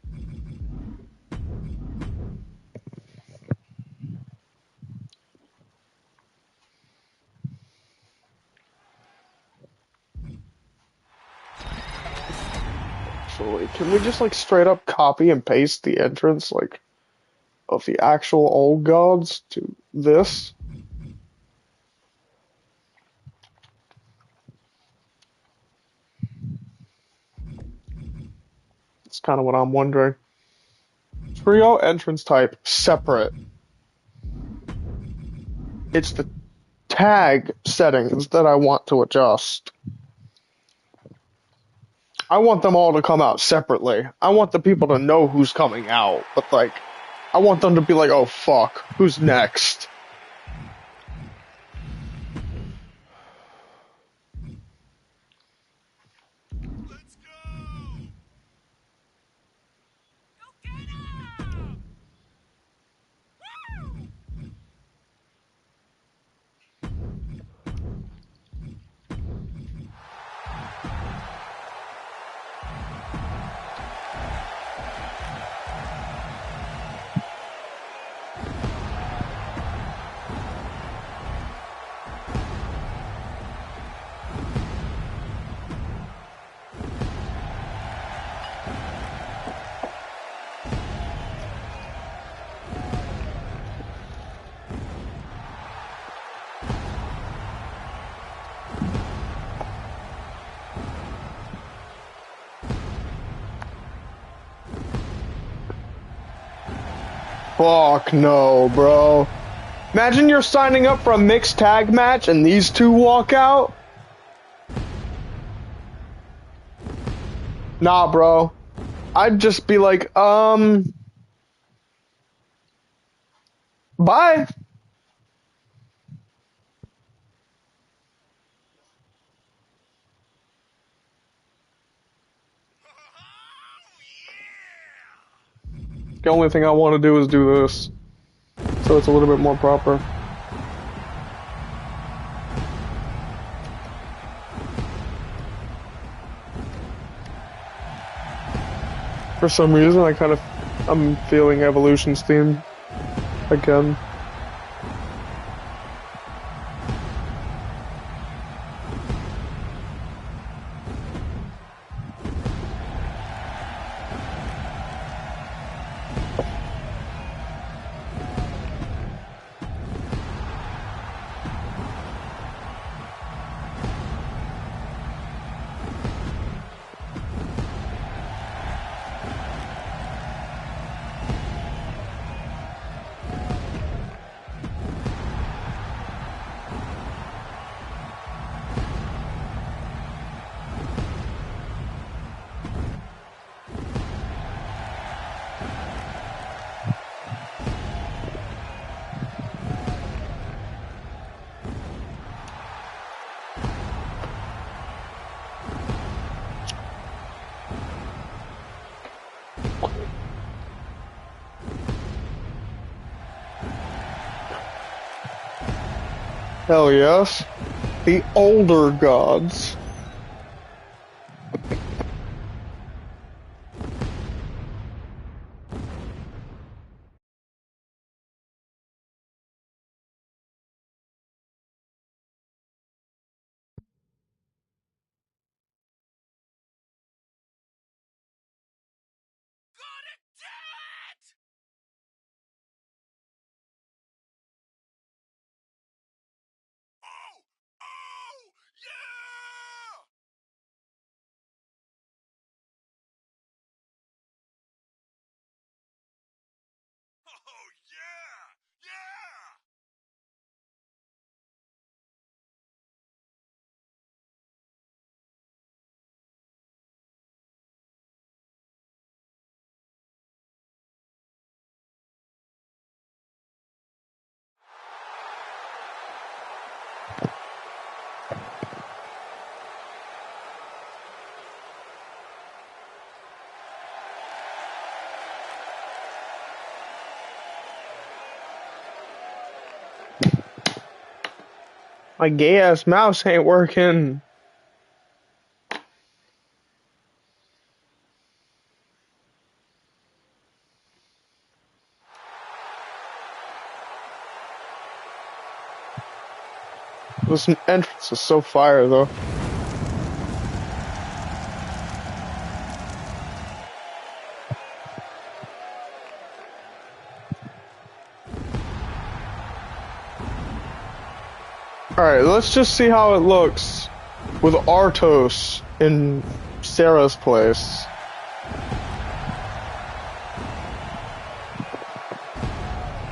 Actually, can we just like straight up copy and paste the entrance like of the actual old gods to this? That's kind of what I'm wondering. Trio entrance type separate. It's the tag settings that I want to adjust. I want them all to come out separately. I want the people to know who's coming out, but like, I want them to be like, oh fuck, who's next? Let's go! Go get him! Woo! Fuck no, bro. Imagine you're signing up for a mixed tag match and these two walk out. Nah, bro. I'd just be like, bye. The only thing I want to do is do this. So it's a little bit more proper. For some reason, I'm feeling Evolution's theme again. Hell yes. The older gods. Gonna do it! Oh! Oh! Yeah! Oh, yeah! Yeah! My gay ass mouse ain't working. This entrance is so fire though. Alright, let's just see how it looks with Artos in Sarah's place.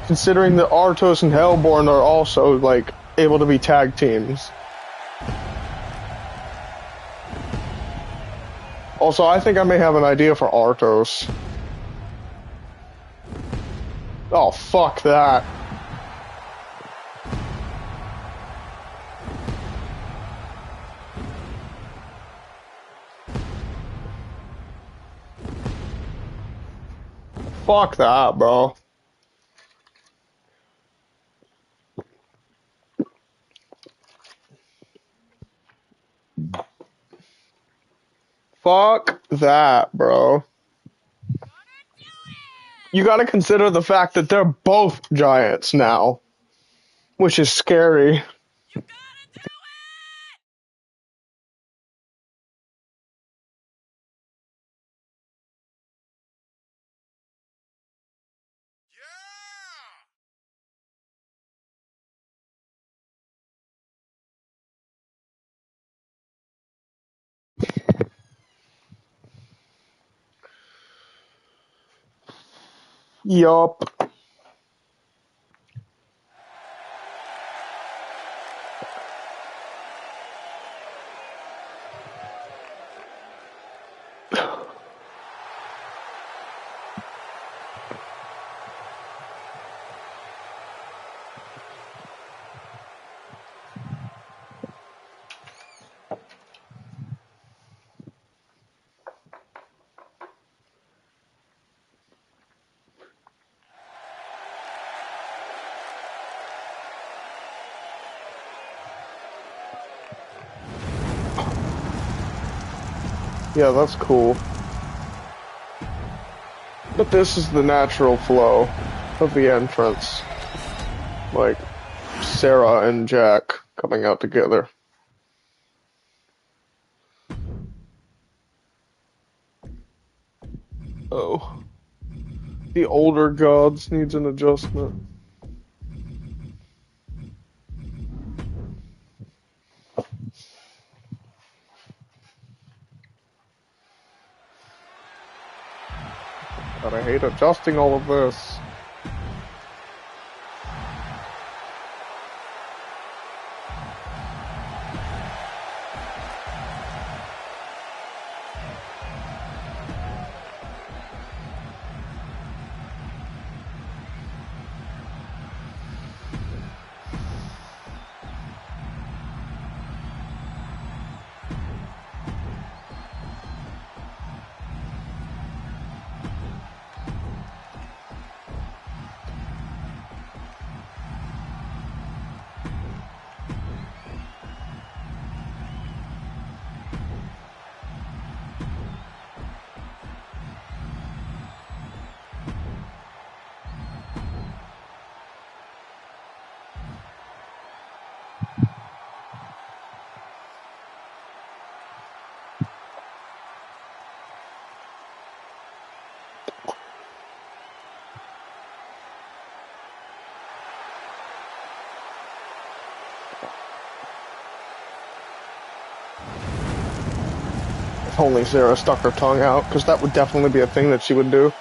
Considering that Artos and Hellborn are also, like, able to be tag teams. Also, I think I may have an idea for Artos. Oh, fuck that. Fuck that, bro. Fuck that, bro. You gotta consider the fact that they're both giants now, which is scary. Yup. Yeah, that's cool. But this is the natural flow of the entrance. Like, Sarah and Jack coming out together. Oh. The older gods needs an adjustment. God, I hate adjusting all of this. If only Sarah stuck her tongue out, because that would definitely be a thing that she would do.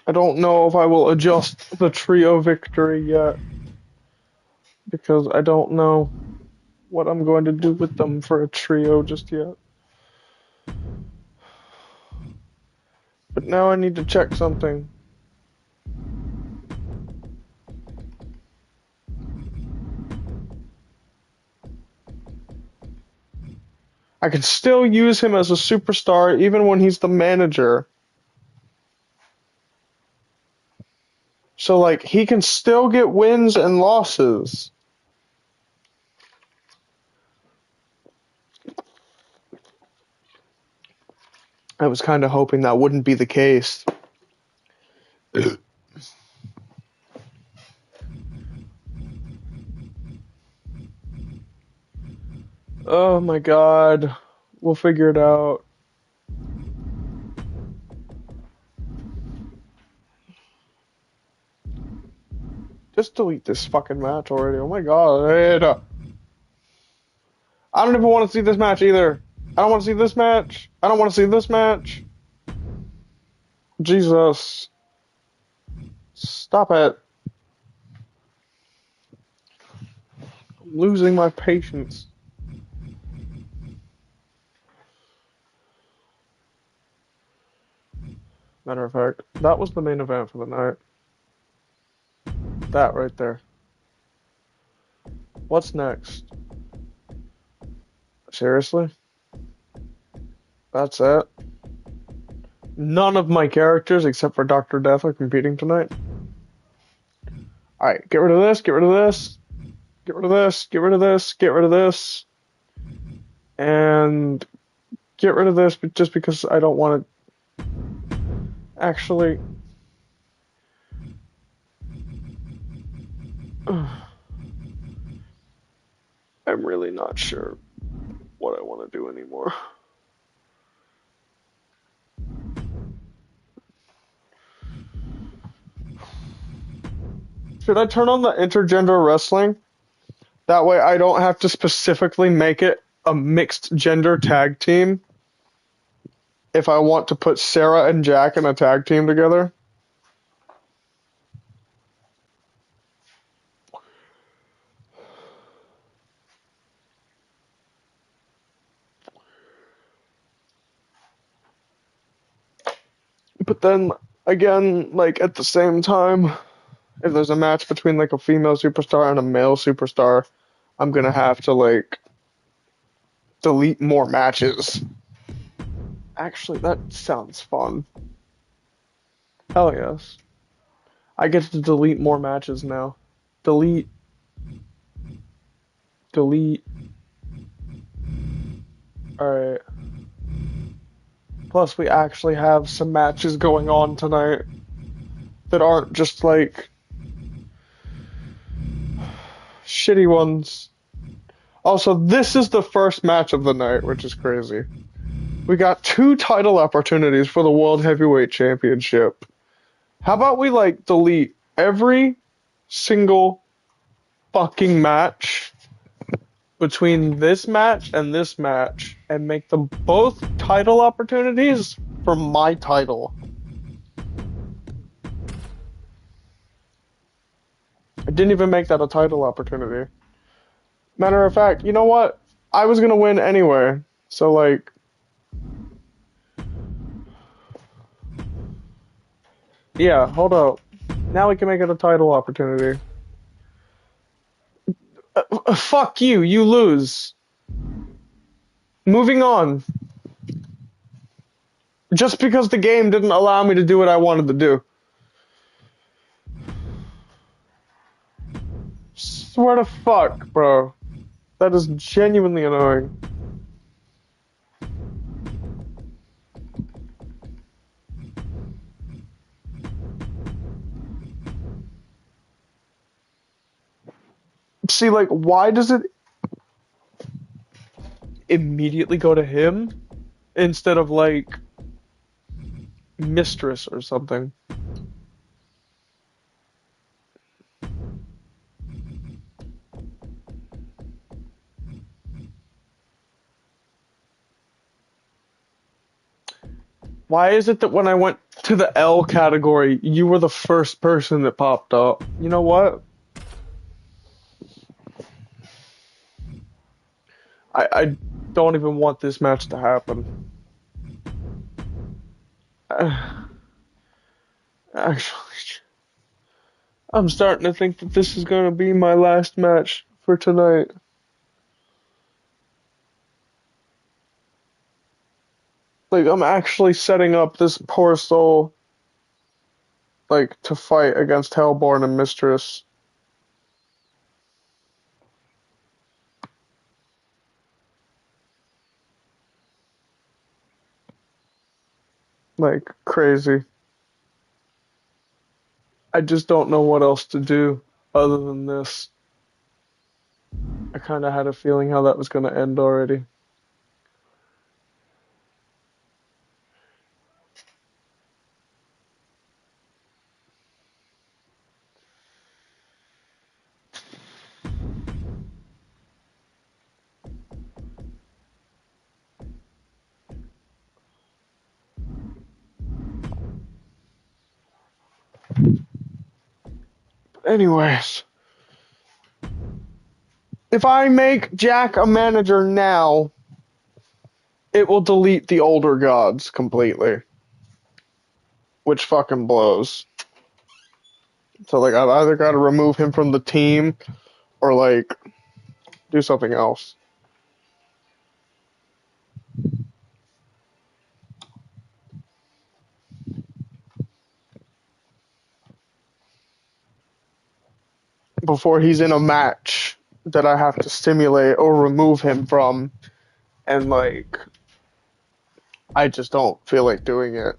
I don't know if I will adjust the trio victory yet, because I don't know what I'm going to do with them for a trio just yet. But now I need to check something. I can still use him as a superstar even when he's the manager. So, like, he can still get wins and losses. I was kind of hoping that wouldn't be the case. Oh my god. We'll figure it out. Just delete this fucking match already. Oh my god. I don't even want to see this match either. I don't want to see this match. I don't want to see this match. Jesus. Stop it. I'm losing my patience. Matter of fact, that was the main event for the night. That right there. What's next? Seriously? That's it? None of my characters except for Dr. Death are competing tonight. Alright, get rid of this, get rid of this, get rid of this, get rid of this, get rid of this, and get rid of this just because I don't want to actually. I'm really not sure what I want to do anymore. Should I turn on the intergender wrestling? That way I don't have to specifically make it a mixed gender tag team if I want to put Sarah and Jack in a tag team together. But then again, like at the same time, if there's a match between like a female superstar and a male superstar, I'm gonna have to like delete more matches. Actually, that sounds fun. Hell yes. I get to delete more matches now. Delete. Delete. Alright. Plus, we actually have some matches going on tonight that aren't just like shitty ones. Also, this is the first match of the night, which is crazy. We got 2 title opportunities for the World Heavyweight Championship. How about we like delete every single fucking match between this match and make them both title opportunities for my title. I didn't even make that a title opportunity. Matter of fact, you know what? I was gonna win anyway. So like, yeah, hold up. Now we can make it a title opportunity. Fuck you, you lose. Moving on. Just because the game didn't allow me to do what I wanted to do. Swear to fuck, bro. That is genuinely annoying. See, like, why does it immediately go to him instead of, like, Mistress or something? Why is it that when I went to the L category, you were the first person that popped up? You know what? I don't even want this match to happen. Actually, I'm starting to think that this is going to be my last match for tonight. Like, I'm actually setting up this poor soul, like, to fight against Hellborn and Mistress. Like, crazy. I just don't know what else to do other than this. I kind of had a feeling how that was going to end already. Anyways, if I make Jack a manager now, it will delete the older gods completely, which fucking blows. So like I've either got to remove him from the team or like do something else. Before he's in a match that I have to stimulate or remove him from, and like I just don't feel like doing it.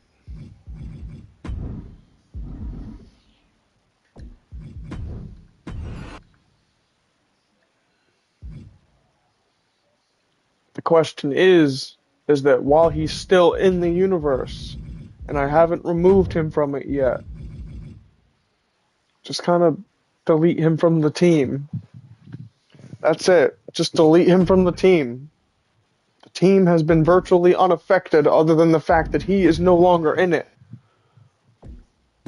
The question is that while he's still in the universe and I haven't removed him from it yet, just kind of delete him from the team. That's it. Just delete him from the team. The team has been virtually unaffected other than the fact that he is no longer in it.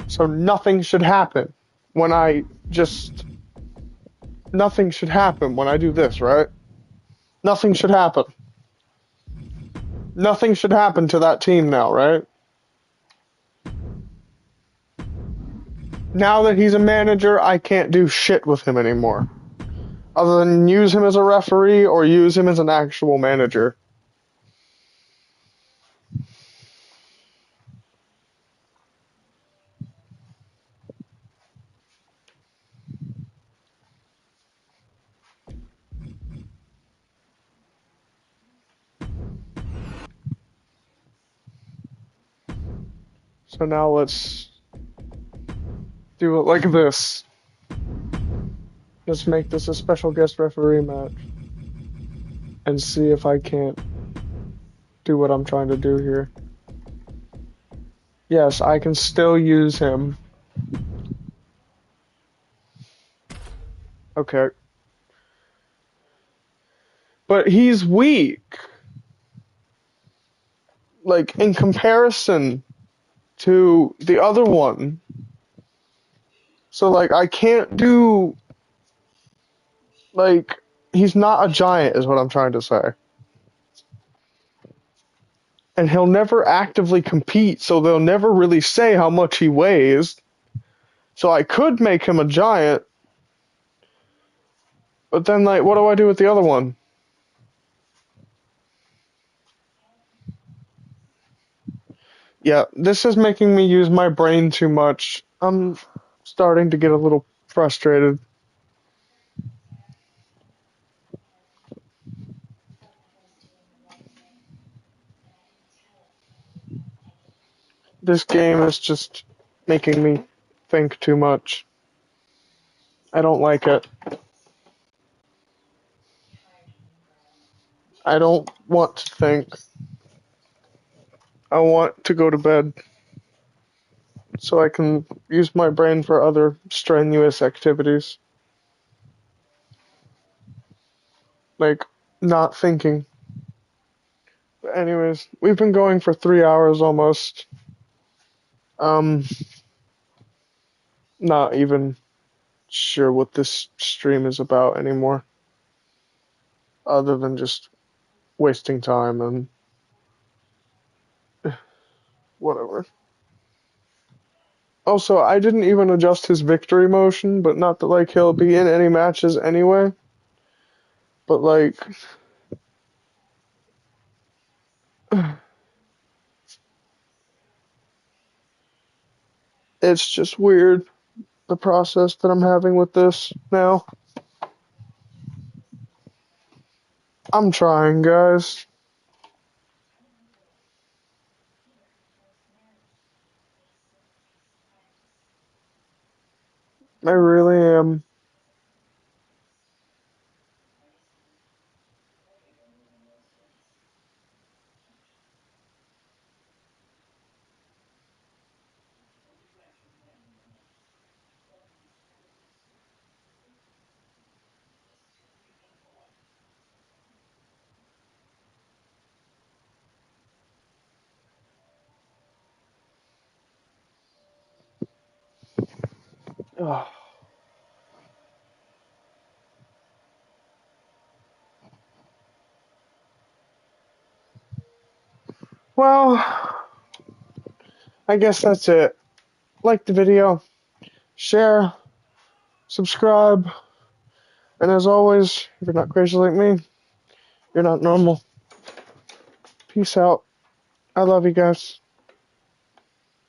So nothing should happen when I just... Nothing should happen when I do this, right? Nothing should happen. Nothing should happen to that team now, right? Now that he's a manager, I can't do shit with him anymore. Other than use him as a referee or use him as an actual manager. So now let's do it like this. Let's make this a special guest referee match. And see if I can't do what I'm trying to do here. Yes, I can still use him. Okay. But he's weak. Like, in comparison to the other one. So, like, I can't do... Like, he's not a giant, is what I'm trying to say. And he'll never actively compete, so they'll never really say how much he weighs. So I could make him a giant. But then, like, what do I do with the other one? Yeah, this is making me use my brain too much. I'm starting to get a little frustrated. This game is just making me think too much. I don't like it. I don't want to think. I want to go to bed so I can use my brain for other strenuous activities. Like, not thinking. But anyways, we've been going for 3 hours almost. Not even sure what this stream is about anymore. Other than just wasting time and whatever. Also, I didn't even adjust his victory motion, but not that like he'll be in any matches anyway. But like it's just weird, the process that I'm having with this now. I'm trying, guys. I really am. Ugh. Well, I guess that's it. Like the video, share, subscribe, and as always, if you're not crazy like me, you're not normal. Peace out. I love you guys.